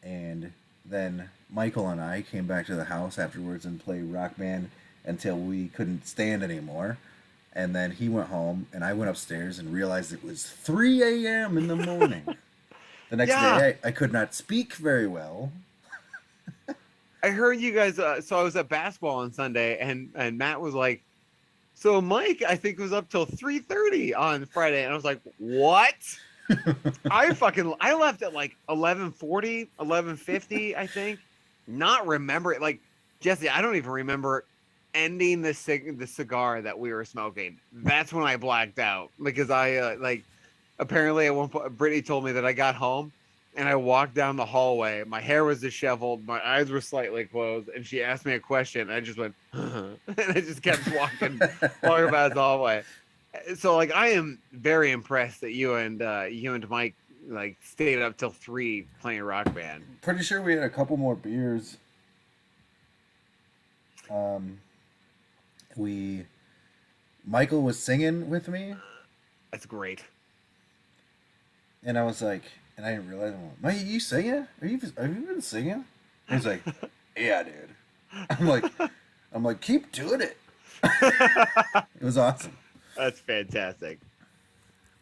And then Michael and I came back to the house afterwards and played Rock Band until we couldn't stand anymore. And then he went home, and I went upstairs and realized it was 3 a.m. in the morning. The next day, I could not speak very well. I heard you guys. So I was at basketball on Sunday, and Matt was like, "So Mike, I think was up till 3:30 on Friday," and I was like, "What?" I left at like 11:40, 11:50, I think. Not remember it. Like, Jesse, I don't even remember ending the cigar that we were smoking. That's when I blacked out because I like apparently at one point Brittany told me that I got home and I walked down the hallway. My hair was disheveled, my eyes were slightly closed, and she asked me a question. And I just went, and I just kept walking about the hallway. So like I am very impressed that you and Mike like stayed up till 3 playing Rock Band. Pretty sure we had a couple more beers. Michael was singing with me, That's great. and I was like, and I didn't realize, I'm like, Mike, you singing? Have you been singing? He was like, yeah, dude. I'm like, keep doing it. It was awesome. That's fantastic.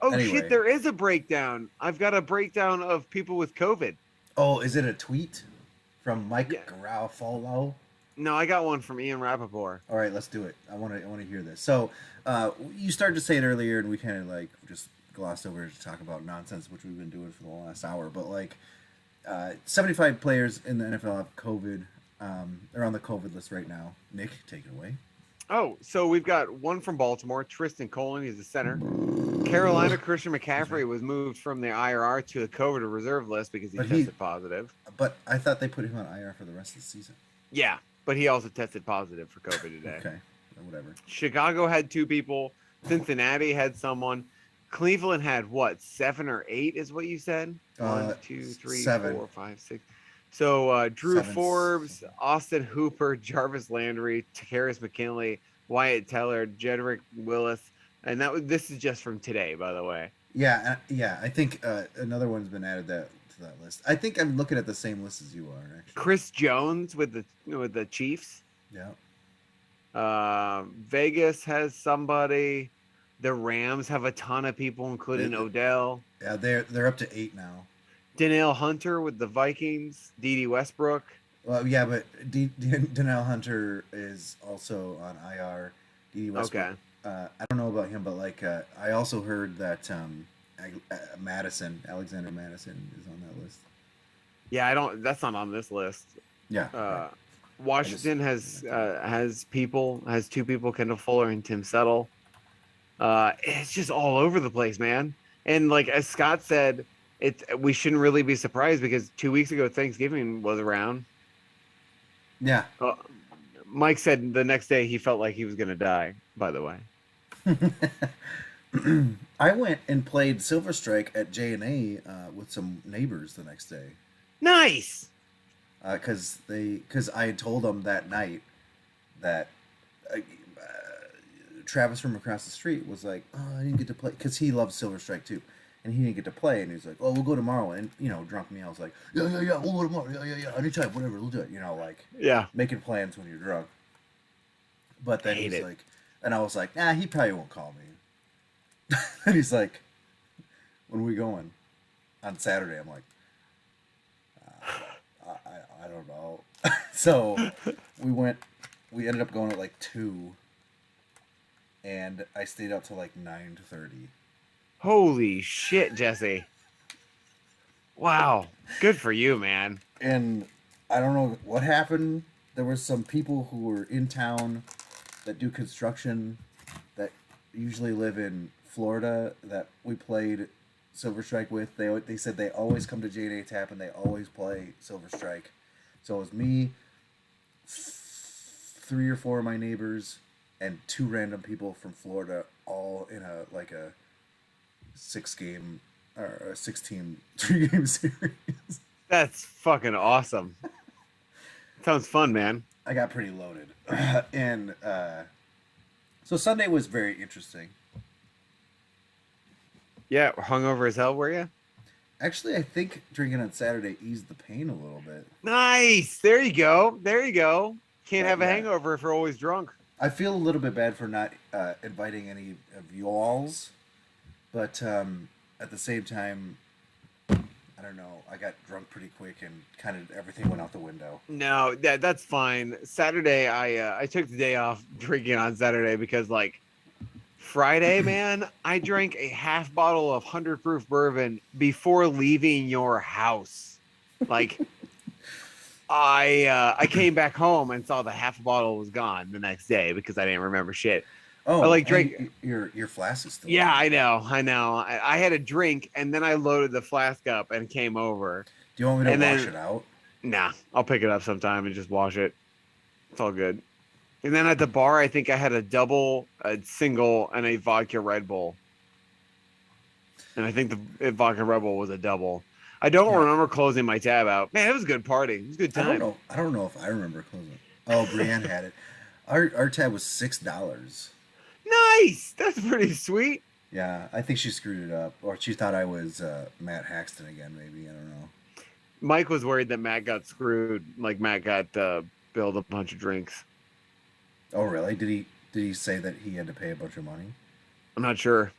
Oh Anyway. shit, there is a breakdown. I've got a breakdown of people with COVID. Oh, is it a tweet from Mike Yeah. Garofalo? No, I got one from Ian Rappaport. All right, let's do it. I want to hear this. So, you started to say it earlier, and we kind of like just glossed over to talk about nonsense, which we've been doing for the last hour. But like, 75 players in the NFL have COVID. They're on the COVID list right now. Nick, take it away. Oh, so we've got one from Baltimore, Tristan Colin. He's the center. Carolina, Christian McCaffrey was moved from the IR to the COVID reserve list because he tested positive. But I thought they put him on IR for the rest of the season. Yeah, but he also tested positive for COVID today. Okay, whatever. Chicago had 2 people. Cincinnati had someone. Cleveland had what, 7 or 8 is what you said? 1, 2, 3, 7. 4, 5, 6. So Drew 7. Forbes, Austin Hooper, Jarvis Landry, Takarius McKinley, Wyatt Teller, Jedrick Willis, and this is just from today, by the way. Yeah. I think another one's been added to that list. I think I'm looking at the same list as you are, actually. Chris Jones with the Chiefs. Yeah. Vegas has somebody. The Rams have a ton of people, including Odell. Yeah, they're up to 8 now. Danielle Hunter with the Vikings. Dede Westbrook. Well, yeah, but Danielle Hunter is also on IR. Dede Westbrook. Okay. I don't know about him, but like I also heard that Alexander Madison is on that list. Yeah, that's not on this list. Yeah. Right. Washington has 2 people, Kendall Fuller and Tim Settle. It's just all over the place, man. And like as Scott said, we shouldn't really be surprised because 2 weeks ago Thanksgiving was around. Yeah. Mike said the next day he felt like he was gonna die. By the way. I went and played Silver Strike at J&A with some neighbors the next day. Nice. Because I had told them that night that Travis from across the street was like, oh, I didn't get to play because he loves Silver Strike too, and he didn't get to play, and he's like, oh, we'll go tomorrow, and drunk me, I was like, yeah, we'll go tomorrow, yeah, anytime, whatever, we'll do it, like making plans when you're drunk. But then he's like, and I was like, nah, he probably won't call me. And he's like, when are we going? On Saturday. I'm like, I don't know. So we ended up going at like 2, and I stayed out till like 9:30. Holy shit, Jesse. Wow. Good for you, man. And I don't know what happened. There were some people who were in town that do construction that usually live in Florida that we played Silver Strike with. They said they always come to J&A Tap and they always play Silver Strike. So it was me, 3 or 4 of my neighbors, and 2 random people from Florida, all in a 6-game or a 6-team 3-game series. That's fucking awesome. Sounds fun, man. I got pretty loaded. And so Sunday was very interesting. Yeah, hungover as hell, were you? Actually, I think drinking on Saturday eased the pain a little bit. Nice. There you go. Can't have a hangover if you're always drunk. I feel a little bit bad for not inviting any of y'alls, but at the same time, I don't know. I got drunk pretty quick and kind of everything went out the window. No, that's fine. Saturday, I took the day off drinking on Saturday because Friday, man, I drank a half bottle of 100 proof bourbon before leaving your house. Like, I came back home and saw the half bottle was gone the next day because I didn't remember shit. I Oh, like and drank. your flask is still. Yeah, there. I know. I had a drink and then I loaded the flask up and came over. Do you want me to And wash then, it out? nah, I'll pick it up sometime and just wash it. It's all good. And then at the bar, I think I had a double, a single, and a vodka Red Bull. And I think the vodka Red Bull was a double. I don't Yeah. remember closing my tab out. Man, it was a good party. It was a good I don't time. know. I don't know if I remember closing. Oh, Brienne had it. Our tab was $6. Nice. That's pretty sweet. Yeah, I think she screwed it up, or she thought I was Matt Haxton again. Maybe I don't know. Mike was worried that Matt got screwed. Like Matt got billed a bunch of drinks. Oh, really? Did he say that he had to pay a bunch of money? I'm not sure.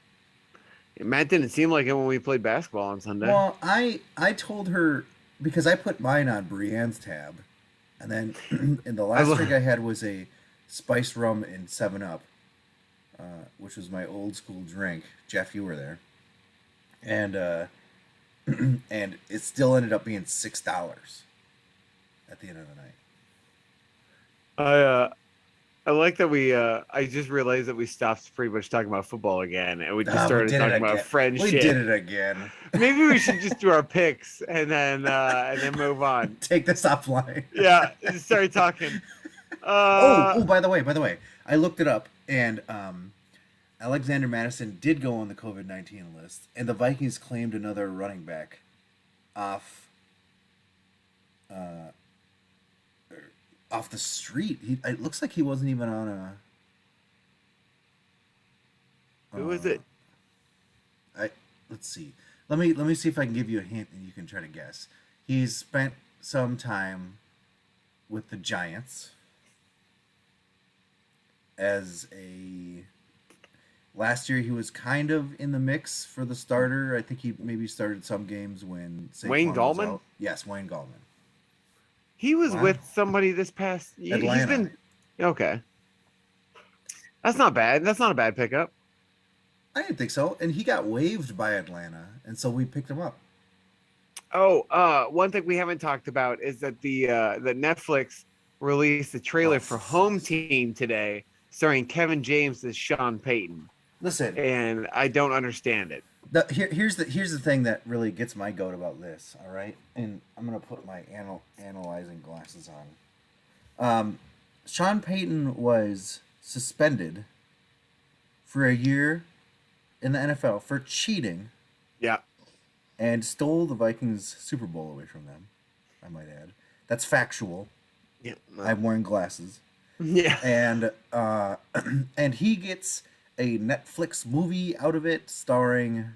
Matt didn't seem like it when we played basketball on Sunday. Well, I told her because I put mine on Brienne's tab, and then and the last drink I had was a spiced rum and 7-Up, which was my old school drink. Jeff, you were there, and and it still ended up being $6 at the end of the night. I like that we I just realized that we stopped pretty much talking about football again and we just We started did it talking again. about friendship. We did it again. Maybe we should just do our picks and then move on. Take this offline. Yeah, just start talking. By the way, I looked it up, and Alexander Madison did go on the COVID-19 list, and the Vikings claimed another running back off the street. It looks like he wasn't even on a. Who is it? Let's see. Let me see if I can give you a hint, and you can try to guess. He's spent some time with the Giants as a. Last year he was kind of in the mix for the starter. I think he maybe started some games when Saquon Wayne was Gallman? out. Yes, Wayne Gallman. He was Wow. with somebody this past year. He's Atlanta. been okay. That's not bad. That's not a bad pickup. I didn't think so, and he got waived by Atlanta, and so we picked him up. Oh, one thing we haven't talked about is that the Netflix released a trailer for Home Team today, starring Kevin James as Sean Payton, Listen, and I don't understand it. here's the thing that really gets my goat about this. All right, and I'm gonna put my analyzing glasses on. Sean Payton was suspended for a year in the NFL for cheating. Yeah. And stole the Vikings Super Bowl away from them. I might add. That's factual. Yeah. I'm wearing glasses. Yeah. And and he gets a Netflix movie out of it starring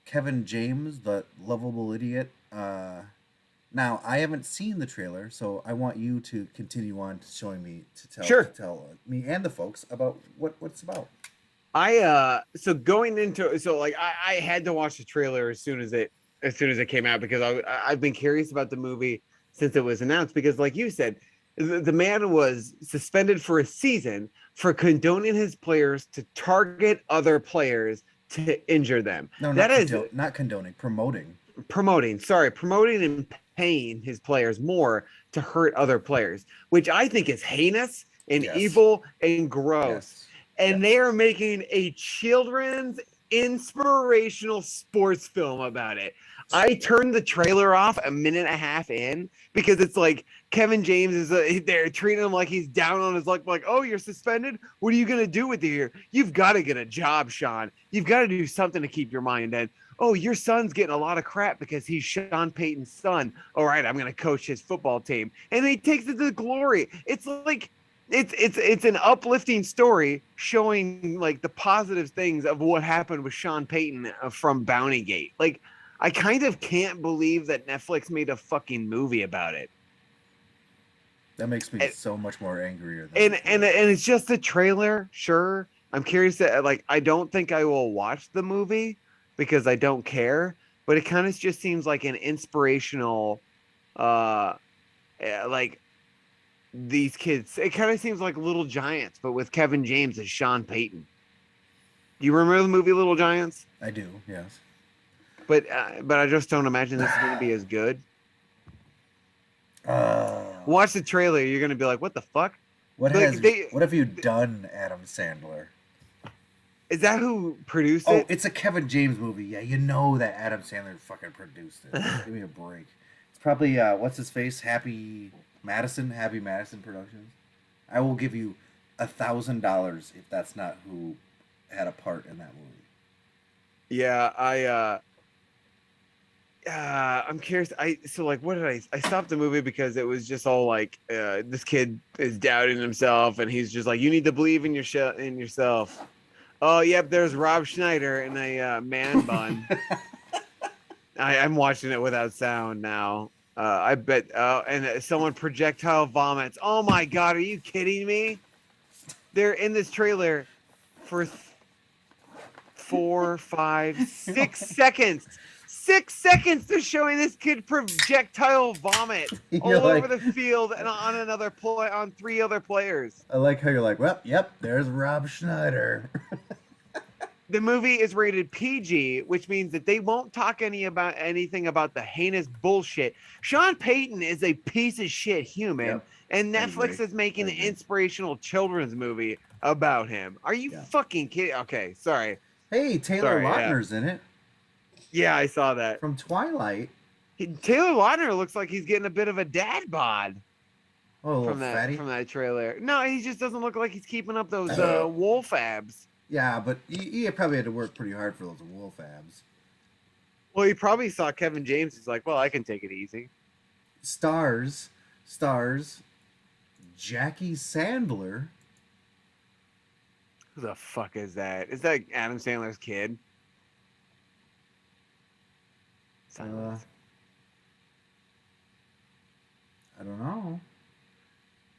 Kevin James, the lovable idiot. Now I haven't seen the trailer, so I want you to continue on showing me to tell me and the folks about what it's about. So going into I had to watch the trailer as soon as it came out because I've been curious about the movie since it was announced because like you said, the man was suspended for a season for condoning his players to target other players to injure them. No, not condoning, promoting and paying his players more to hurt other players, which I think is heinous and evil and gross. Yes. And they are making a children's inspirational sports film about it. I turned the trailer off a minute and a half in because it's like Kevin James they're treating him like he's down on his luck. Like, oh, you're suspended. What are you going to do with the year? You've got to get a job, Sean. You've got to do something to keep your mind in. Oh, your son's getting a lot of crap because he's Sean Payton's son. All right, I'm going to coach his football team. And he takes it to glory. It's like, it's an uplifting story showing like the positive things of what happened with Sean Payton from Bountygate. Like, I kind of can't believe that Netflix made a fucking movie about it. That makes me so much more angrier. And it's just a trailer. Sure, I'm curious that like I don't think I will watch the movie because I don't care. But it kind of just seems like an inspirational, like. These kids, it kind of seems like Little Giants, but with Kevin James as Sean Payton. Do you remember the movie Little Giants? I do, yes. But I just don't imagine this is going to be as good. Watch the trailer. You're going to be like, what the fuck? What have you done, Adam Sandler? Is that who produced Oh, it? it's a Kevin James movie. Yeah, you know that Adam Sandler fucking produced it. Give me a break. It's probably what's his face? Happy Madison Productions. I will give you $1,000 if that's not who had a part in that movie. Yeah, I'm curious. What did I stopped the movie because it was just all like this kid is doubting himself and he's just like, you need to believe in yourself. Oh, yep, there's Rob Schneider in a man bun. I'm watching it without sound now. I bet and someone projectile vomits. Oh my god, are you kidding me? They're in this trailer for 4, 5, 6 seconds. 6 seconds they're showing this kid projectile vomit all over the field and on 3 other players. I like how you're like, well, yep, there's Rob Schneider. The movie is rated PG, which means that they won't talk anything about the heinous bullshit. Sean Payton is a piece of shit human, Yep. and Netflix is making an inspirational children's movie about him. Are you fucking kidding? Okay, sorry. Hey, Taylor Lautner's in it. Yeah, I saw that. From Twilight. Taylor Lautner looks like he's getting a bit of a dad bod. Oh, from that trailer. No, he just doesn't look like he's keeping up those wolf abs. Yeah, but he probably had to work pretty hard for those wolf abs. Well, he probably saw Kevin James. He's like, well, I can take it easy. Stars, Jackie Sandler. Who the fuck is that? Is that Adam Sandler's kid? Silence. I don't know.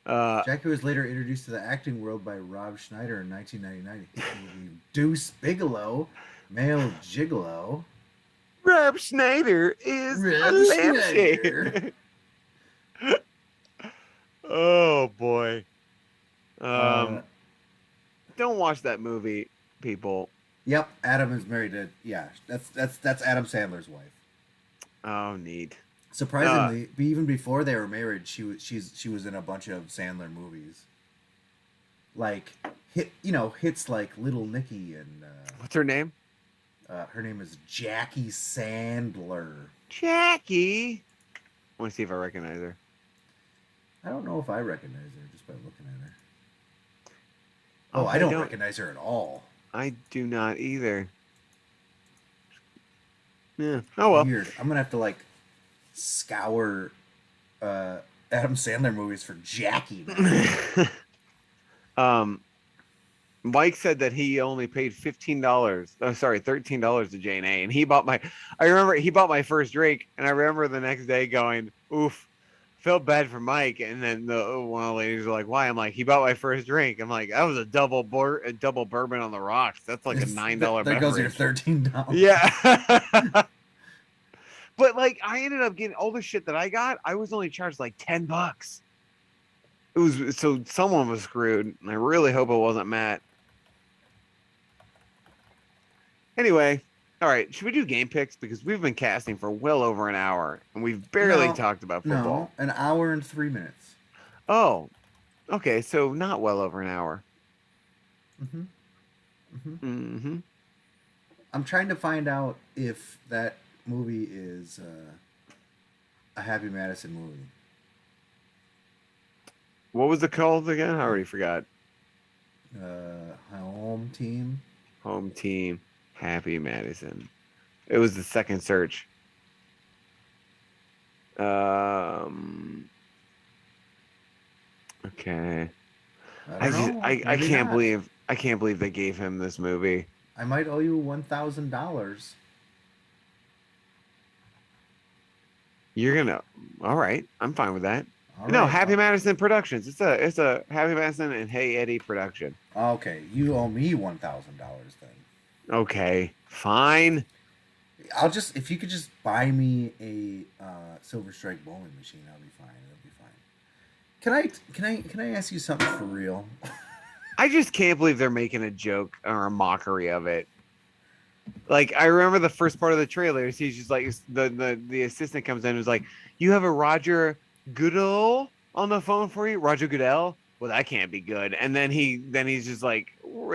Uh, Jackie was later introduced to the acting world by Rob Schneider in 1999. Deuce Bigelow, male gigolo. Rob Schneider is a lampshade. Oh boy. Don't watch that movie, people. Yep, Adam is married to that's Adam Sandler's wife. Oh, neat. Surprisingly, even before they were married, she was in a bunch of Sandler movies. Like hits like Little Nicky and what's her name? Her name is Jackie Sandler. Jackie. I want to see if I recognize her. I don't know if I recognize her just by looking at her. Oh, I don't recognize her at all. I do not either. Yeah. Oh well. Weird. I'm gonna have to scour Adam Sandler movies for Jackie now. Mike said that he only paid $13 to Jane A, and he bought my first drink, and I remember the next day going, oof, felt bad for Mike. And then one of the ladies were like, why? I'm like, he bought my first drink. I'm like, that was a double bourbon on the rocks. That's like a $9 beverage. There goes your $13. Yeah. But I ended up getting all the shit that I got. I was only charged $10. It was so someone was screwed, and I really hope it wasn't Matt. Anyway, all right, should we do game picks because we've been casting for well over an hour and we've barely talked about football. No, 1 hour and 3 minutes. Oh, okay, so not well over an hour. I'm trying to find out if that movie is a Happy Madison movie. What was it called again? I already forgot. Home Team. Home Team. Happy Madison. It was the second search. Okay. I can't believe they gave him this movie. I might owe you $1,000. You're gonna. All right, I'm fine with that. No, Happy Madison Productions. It's a Happy Madison and Hey Eddie production. Okay, you owe me $1,000 then. Okay, fine. If you could just buy me a Silver Strike bowling machine, I'll be fine. It'll be fine. Can I ask you something for real? I just can't believe they're making a joke or a mockery of it. Like, I remember the first part of the trailer. He's just like, the assistant comes in and is like, "You have a Roger Goodell on the phone for you, Roger Goodell." Well, that can't be good. And then he's just like,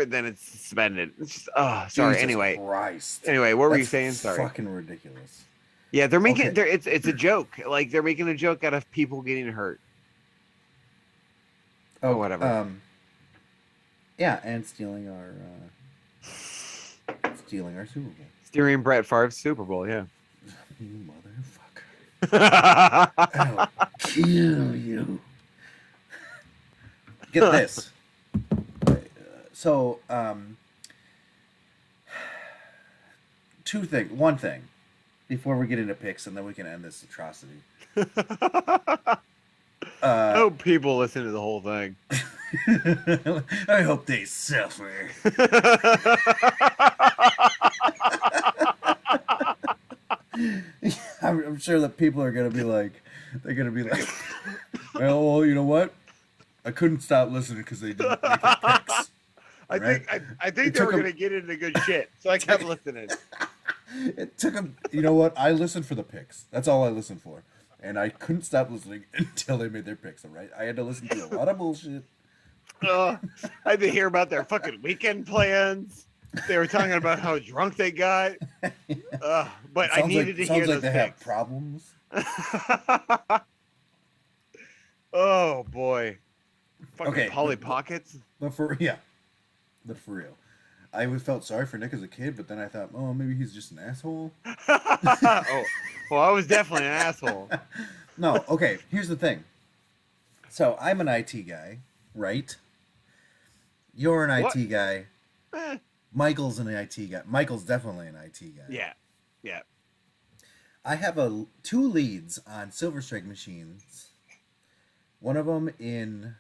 then it's suspended. It's just, oh, sorry. Jesus Anyway, Christ. what were you That's saying? Sorry. Fucking ridiculous. Yeah, they're making Okay. it's a joke. Like, they're making a joke out of people getting hurt. Oh, whatever. Yeah, and stealing our Super Bowl. Steering Brett Favre's Super Bowl, yeah. You motherfucker. I'll kill you. Get this. So, one thing, before we get into picks, and then we can end this atrocity. I hope people listen to the whole thing. I hope they suffer. I'm sure that people are gonna be like, well, you know what? I couldn't stop listening because they didn't make it picks. I think they were gonna get into good shit, so I kept listening. It took them. You know what? I listened for the picks. That's all I listened for, and I couldn't stop listening until they made their picks. All right, I had to listen to a lot of bullshit. I had to hear about their fucking weekend plans. They were talking about how drunk they got. But I needed to hear those they picks. Have problems. Oh boy. Fucking Okay, Polly Pockets. But for real, I always felt sorry for Nick as a kid, but then I thought, oh, maybe he's just an asshole. Oh, well, I was definitely an asshole. No, okay. Here's the thing. So I'm an IT guy, right? You're an IT guy. Michael's an IT guy. Michael's definitely an IT guy. Yeah. I have two leads on Silver Strike machines. One of them in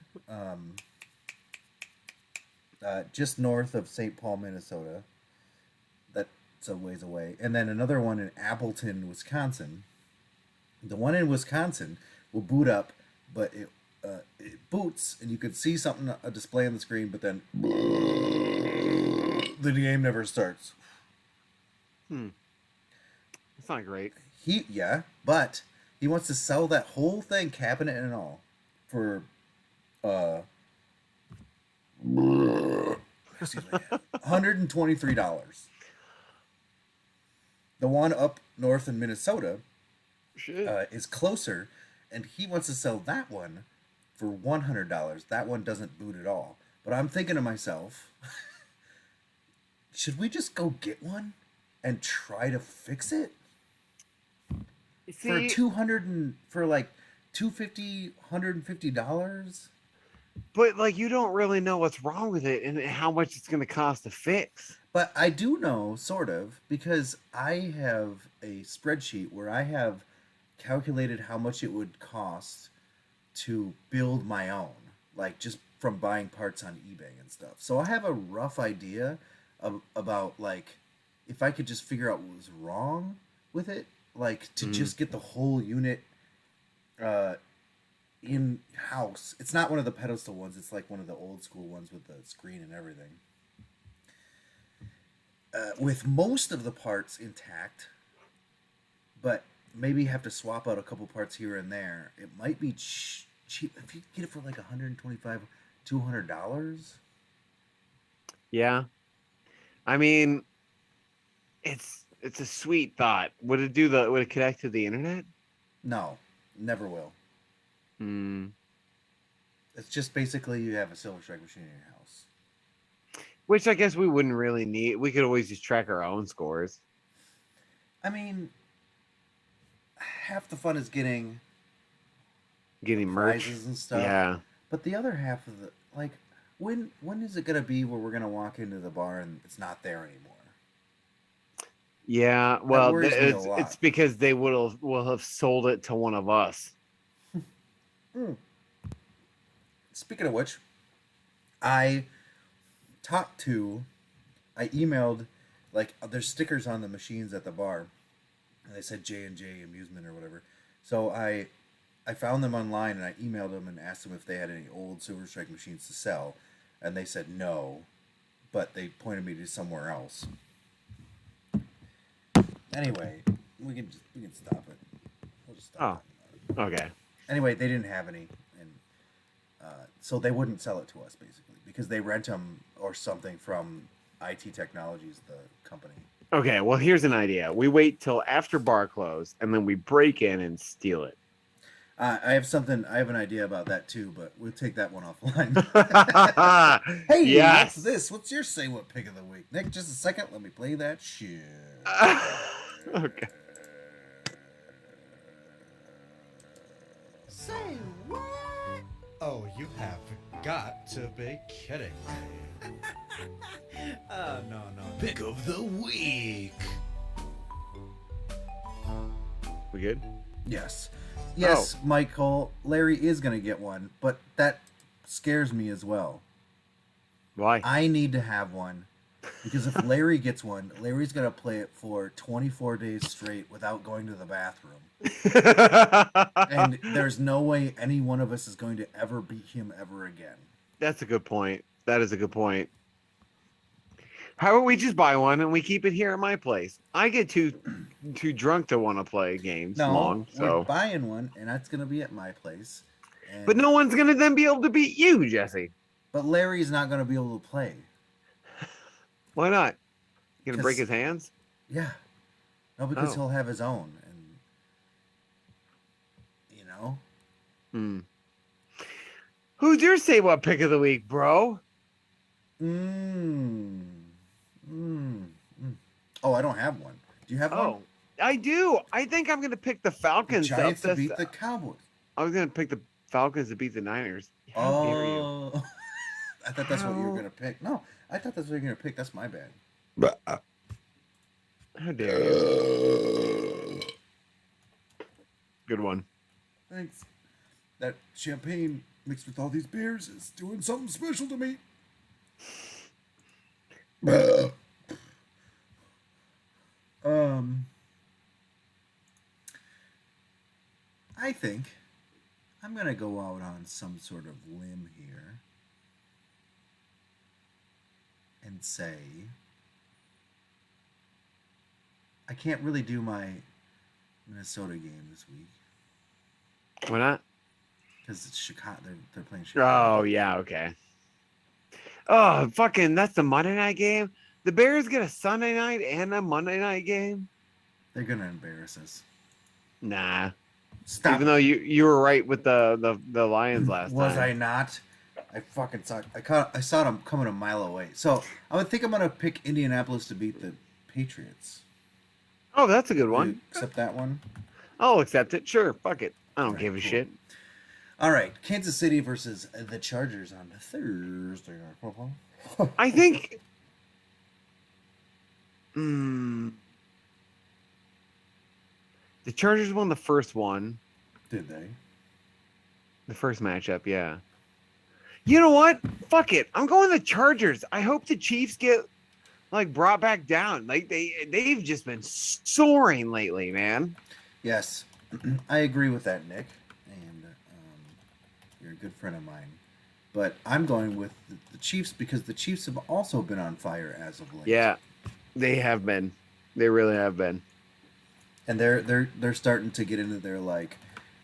just north of St. Paul, Minnesota. That's a ways away. And then another one in Appleton, Wisconsin. The one in Wisconsin will boot up, but it boots, and you could see something, a display on the screen, but then the game never starts. That's not great. But he wants to sell that whole thing, cabinet and all, for $123. The one up north in Minnesota is closer, and he wants to sell that one for $100. That one doesn't boot at all. But I'm thinking to myself, should we just go get one and try to fix it? For $250, $150? But like, you don't really know what's wrong with it and how much it's going to cost to fix. But I do know, sort of, because I have a spreadsheet where I have calculated how much it would cost to build my own, like just from buying parts on eBay and stuff. So I have a rough idea about like if I could just figure out what was wrong with it, like to just get the whole unit in house. It's not one of the pedestal ones. It's like one of the old school ones with the screen and everything. With most of the parts intact, but maybe have to swap out a couple parts here and there. It might be cheap if you get it for like $125, $200. Yeah, I mean, it's a sweet thought. Would it connect to the internet? No, never will. It's just basically you have a Silver Strike machine in your house. Which I guess we wouldn't really need. We could always just track our own scores. I mean, half the fun is getting merch prizes and stuff. Yeah. But the other half of the, like, when is it gonna be where we're gonna walk into the bar and it's not there anymore? Yeah. That Well, worries me a lot. it's because they will have sold it to one of us. Speaking of which, I emailed, like, there's stickers on the machines at the bar, and they said J&J Amusement or whatever. So I found them online, and I emailed them and asked them if they had any old Silver Strike machines to sell. and they said no, but they pointed me to somewhere else. Anyway, we can stop it. We'll just stop. Oh, okay. Anyway, they didn't have any, and so they wouldn't sell it to us basically because they rent them or something from IT Technologies, the company. Okay, well, here's an idea. We wait till after bar close, and then we break in and steal it. I have an idea about that too, but we'll take that one offline. Hey, yes. what's this? What's your say what pick of the week? Nick, just a second. Let me play that shit. Okay. Say what? Oh, you have got to be kidding me. Oh, no. Pick of the week. We good? Yes, Oh. Michael. Larry is gonna get one, but that scares me as well. Why? I need to have one because if Larry gets one, Larry's gonna play it for 24 days straight without going to the bathroom. And there's no way any one of us is going to ever beat him ever again. That's a good point. That is a good point. How about we just buy one and we keep it here at my place? I get too drunk to want to play games long, so. We're buying one, and that's gonna be at my place. And, But no one's gonna then be able to beat you, Jesse. But Larry's not gonna be able to play. Why not? You gonna 'Cause- break his hands? Yeah. No, because Oh. he'll have his own, and you know. Hmm. Who's your say what pick of the week, bro? Oh, I don't have one. Do you have one? Oh, I do. I think I'm gonna pick the The Falcons. Giants to up beat this- the Cowboys. I was gonna pick the Falcons to beat the Niners. How dare you? Oh, I thought that's what you were How- gonna pick. No, I thought that's what you were gonna pick. That's my bad. How dare you? Good one. Thanks. That champagne mixed with all these beers is doing something special to me. I think I'm gonna go out on some sort of limb here and say I can't really do my Minnesota game this week Why not? because it's Chicago. They're playing Chicago. Oh yeah, okay. Oh fucking, that's the Monday night game. The Bears get a Sunday night and a Monday night game. They're gonna embarrass us. Nah. Stop. Even though you were right with the Lions last Was time. I not? I fucking suck. I saw them coming a mile away. So I would think I'm gonna pick Indianapolis to beat the Patriots. Oh, that's a good You one. accept that one? I'll accept it. Sure, fuck it. I don't Right, give a cool. shit. All right, Kansas City versus the Chargers on Thursday. I think. The Chargers won the first one, Did they? the first matchup. Yeah. You know what? Fuck it. I'm going the Chargers. I hope the Chiefs get like brought back down. Like they've just been soaring lately, man. Yes, I agree with that, Nick. And you're a good friend of mine. But I'm going with the Chiefs because the Chiefs have also been on fire as of late. Yeah, they have been. They really have been. And they're starting to get into their like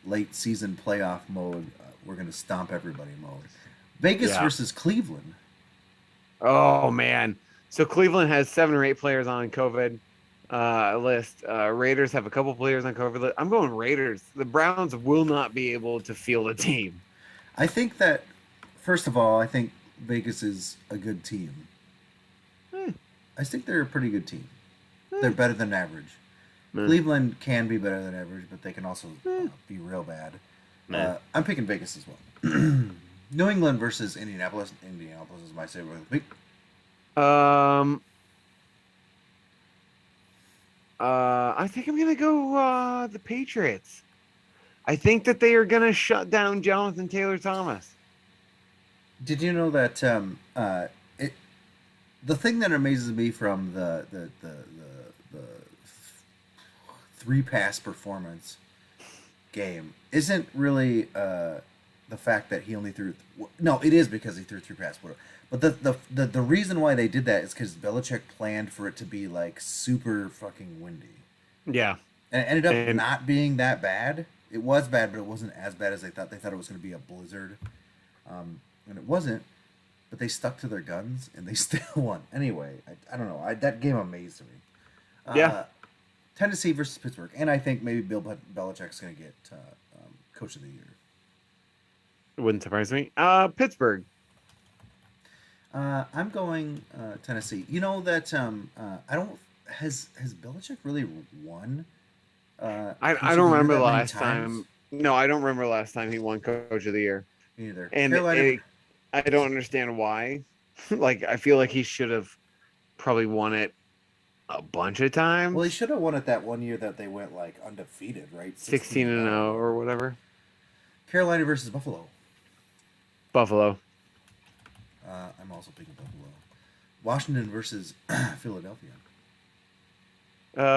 late season playoff mode. We're gonna stomp everybody mode. Vegas Yeah. versus Cleveland. Oh man. So Cleveland has 7 or 8 players on COVID list. Raiders have a couple players on COVID list. I'm going Raiders. The Browns will not be able to field a team. I think that first of all, I think Vegas is a good team. I think they're a pretty good team. They're better than average. Cleveland can be better than average, but they can also be real bad. I'm picking Vegas as well. New England versus Indianapolis. Indianapolis is my favorite of the week. I think I'm gonna go the Patriots. I think that they are gonna shut down Jonathan Taylor Thomas. Did you know that the thing that amazes me from the 3-pass performance game isn't really the the fact that he only threw. No, it is because he threw 3 passes. But the reason why they did that is because Belichick planned for it to be like super fucking windy. Yeah. And it ended up not being that bad. It was bad, but it wasn't as bad as they thought. They thought it was going to be a blizzard, and it wasn't. But they stuck to their guns, and they still won. Anyway, I don't know. That game amazed me. Yeah. Tennessee versus Pittsburgh, and I think maybe Bill Belichick's going to get Coach of the Year. It wouldn't surprise me. Pittsburgh. I'm going Tennessee. You know that I don't has Belichick really won? I don't remember the last time. No, I don't remember the last time he won Coach of the Year. Me neither. And I don't understand why. Like, I feel like he should have probably won it a bunch of times. Well, he should have won it that one year that they went like undefeated, right? 16-0 or whatever. Carolina versus Buffalo. Buffalo. I'm also picking Buffalo. Washington versus Philadelphia.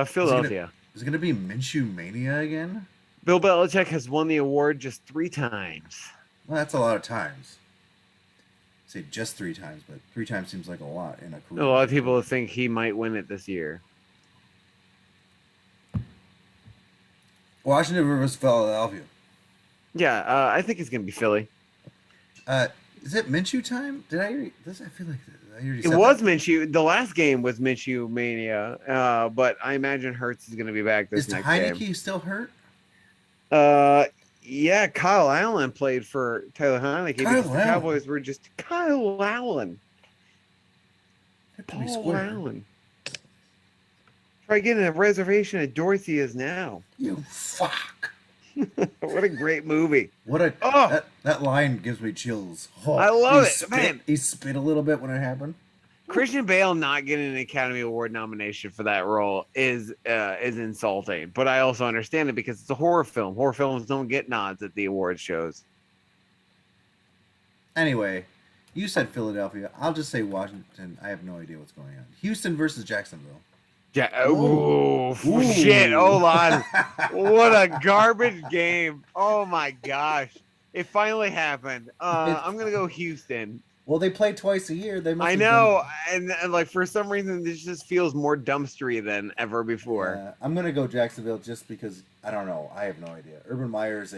Philadelphia. Is it going to be Minshew Mania again? Bill Belichick has won the award just 3 times. Well, that's a lot of times. Say just 3 times, but 3 times seems like a lot in a career. A lot of people think he might win it this year. Washington versus Philadelphia. Yeah, I think it's going to be Philly. Is it Minshew time? Did I hear this? I feel like I already It said was that. Minshew. The last game was Minshew Mania, but I imagine Hurts is going to be back this Is next Heineke game. still hurt? Yeah, Kyle Allen played for Tyler Heineke because the Allen. Cowboys were just Kyle Allen. Pretty Paul square. Allen. Try getting a reservation at Dorothy is now. You fuck. What a great movie. What a that line gives me chills. Oh, I love he it, spit, man. He spit a little bit when it happened. Christian Bale not getting an Academy Award nomination for that role is insulting, but I also understand it because it's a horror film. Horror films don't get nods at the awards shows. Anyway, you said Philadelphia. I'll just say Washington. I have no idea what's going on. Houston versus Jacksonville. Yeah. Oh shit! Hold on. What a garbage game! Oh my gosh! It finally happened. I'm gonna go Houston. Well, they play twice a year. They must. I have know, and like for some reason, this just feels more dumpstery than ever before. I'm gonna go Jacksonville just because I don't know. I have no idea. Urban Meyer is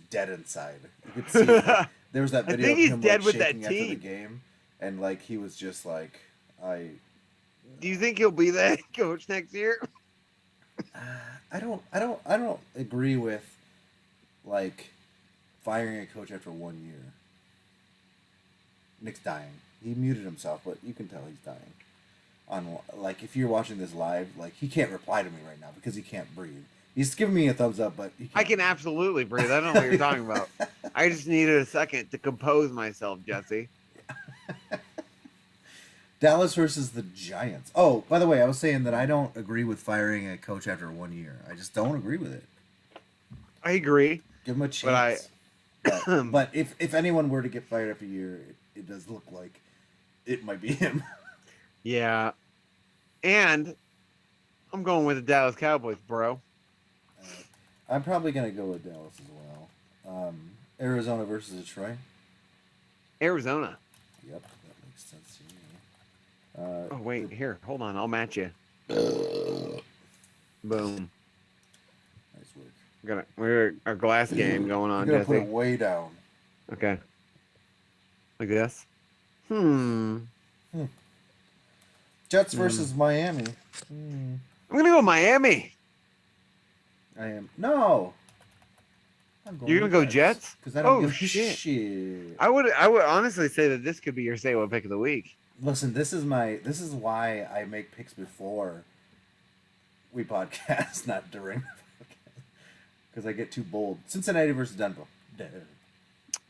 dead inside. You could see it. There was that video. I think of he's him, dead like, with that shaking after the team. game, and like he was just like, Do you think he'll be the head coach next year? I don't agree with like firing a coach after 1 year. Nick's dying. He muted himself, but you can tell he's dying. On like if you're watching this live, like he can't reply to me right now because he can't breathe. He's giving me a thumbs up, but he can't. I can absolutely breathe. I don't know what you're talking about. I just needed a second to compose myself, Jesse. Dallas versus the Giants. Oh, by the way, I was saying that I don't agree with firing a coach after 1 year. I just don't agree with it. I agree. Give him a chance. But if anyone were to get fired after a year, it does look like it might be him. Yeah. And I'm going with the Dallas Cowboys, bro. I'm probably going to go with Dallas as well. Arizona versus Detroit. Arizona. Yep, that makes sense to me. Oh, wait. Here. Hold on. I'll match you. Boom. Nice work. We're a glass game going on, You're going to put Jesse. it way down. Okay. Like this? Jets versus Miami. I'm going to go Miami. I am. No. You're going to go Jets? Because I don't give a shit. shit. I would honestly say that this could be your say what pick of the week. Listen, this is why I make picks before we podcast, not during the podcast. Because I get too bold. Cincinnati versus Denver.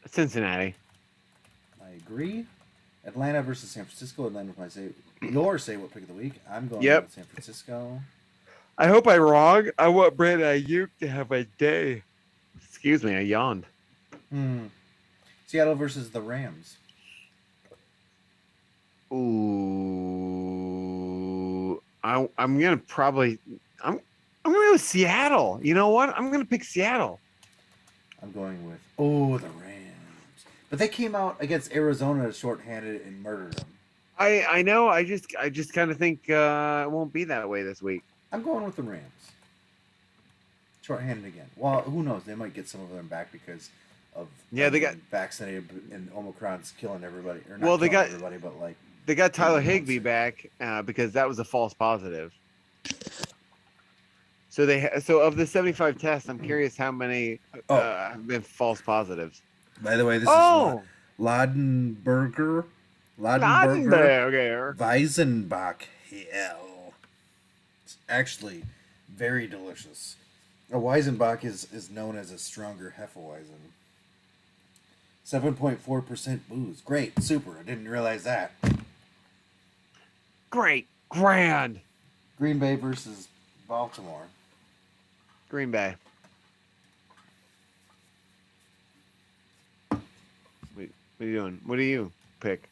Cincinnati. I agree. Atlanta versus San Francisco. Atlanta, if I say your say what pick of the week. I'm going Yep. with San Francisco. I hope I'm wrong. I want Brandon Ayuk to have a day. Excuse me, I yawned. Seattle versus the Rams. Ooh, I'm gonna probably I'm gonna go with Seattle. You know what? I'm gonna pick Seattle. I'm going with the Rams. But they came out against Arizona shorthanded and murdered them. I know. I just kind of think it won't be that way this week. I'm going with the Rams. Shorthanded again. Well, who knows? They might get some of them back because of They got vaccinated and Omicron's killing everybody. Or not well, they got everybody, but like they got Tyler Higbee back because that was a false positive. So so of the 75 tests, I'm curious how many have been false positives. By the way, this is Ladenburger. Weizenbach. Hell. It's actually very delicious. A Weizenbach is known as a stronger Hefeweizen. 7.4% booze. Great. Super. I didn't realize that. Great. Grand. Green Bay versus Baltimore. Green Bay. Wait, what are you doing? What do you pick?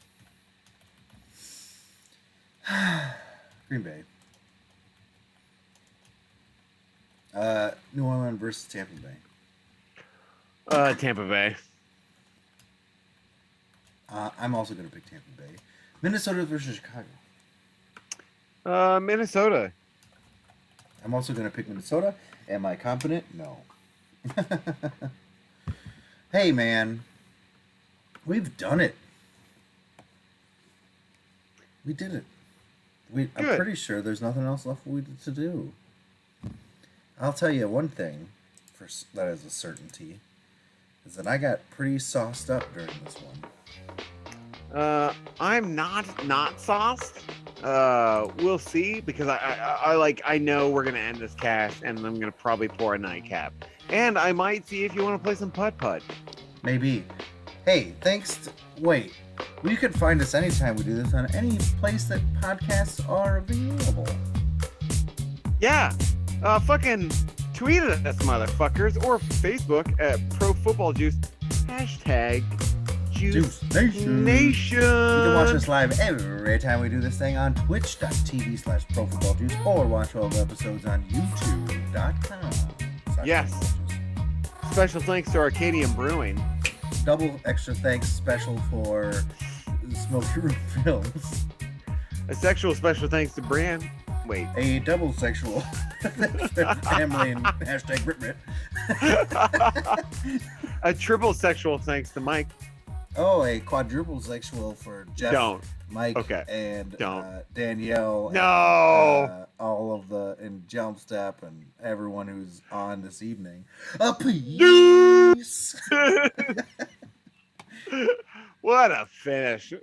Green Bay. New Orleans versus Tampa Bay. Tampa Bay. I'm also going to pick Tampa Bay. Minnesota versus Chicago. Minnesota. I'm also going to pick Minnesota. Am I confident? No. Hey, man. We've done it. We did it. I'm pretty sure there's nothing else left to do. I'll tell you one thing that is a certainty is that I got pretty sauced up during this one. I'm not sauced. We'll see because I know we're gonna end this cast and I'm gonna probably pour a nightcap and I might see if you want to play some putt. Maybe. Hey, wait. You can find us anytime we do this on any place that podcasts are available. Yeah. Fucking tweet at us, motherfuckers, or Facebook at Pro Football Juice. #Juice Nation. You can watch us live every time we do this thing on twitch.tv/ProFootballJuice or watch all the episodes on youtube.com. Yes. Special thanks to Arcadium Brewing. Double extra thanks special for Smoky Room Films. A sexual special thanks to Brian. Wait. A double sexual family and #Brit. A triple sexual thanks to Mike. Oh, a quadruple sexual for Jeff, Mike, and Danielle. No. And, all of and Jump Step and everyone who's on this evening. Peace. What a finish.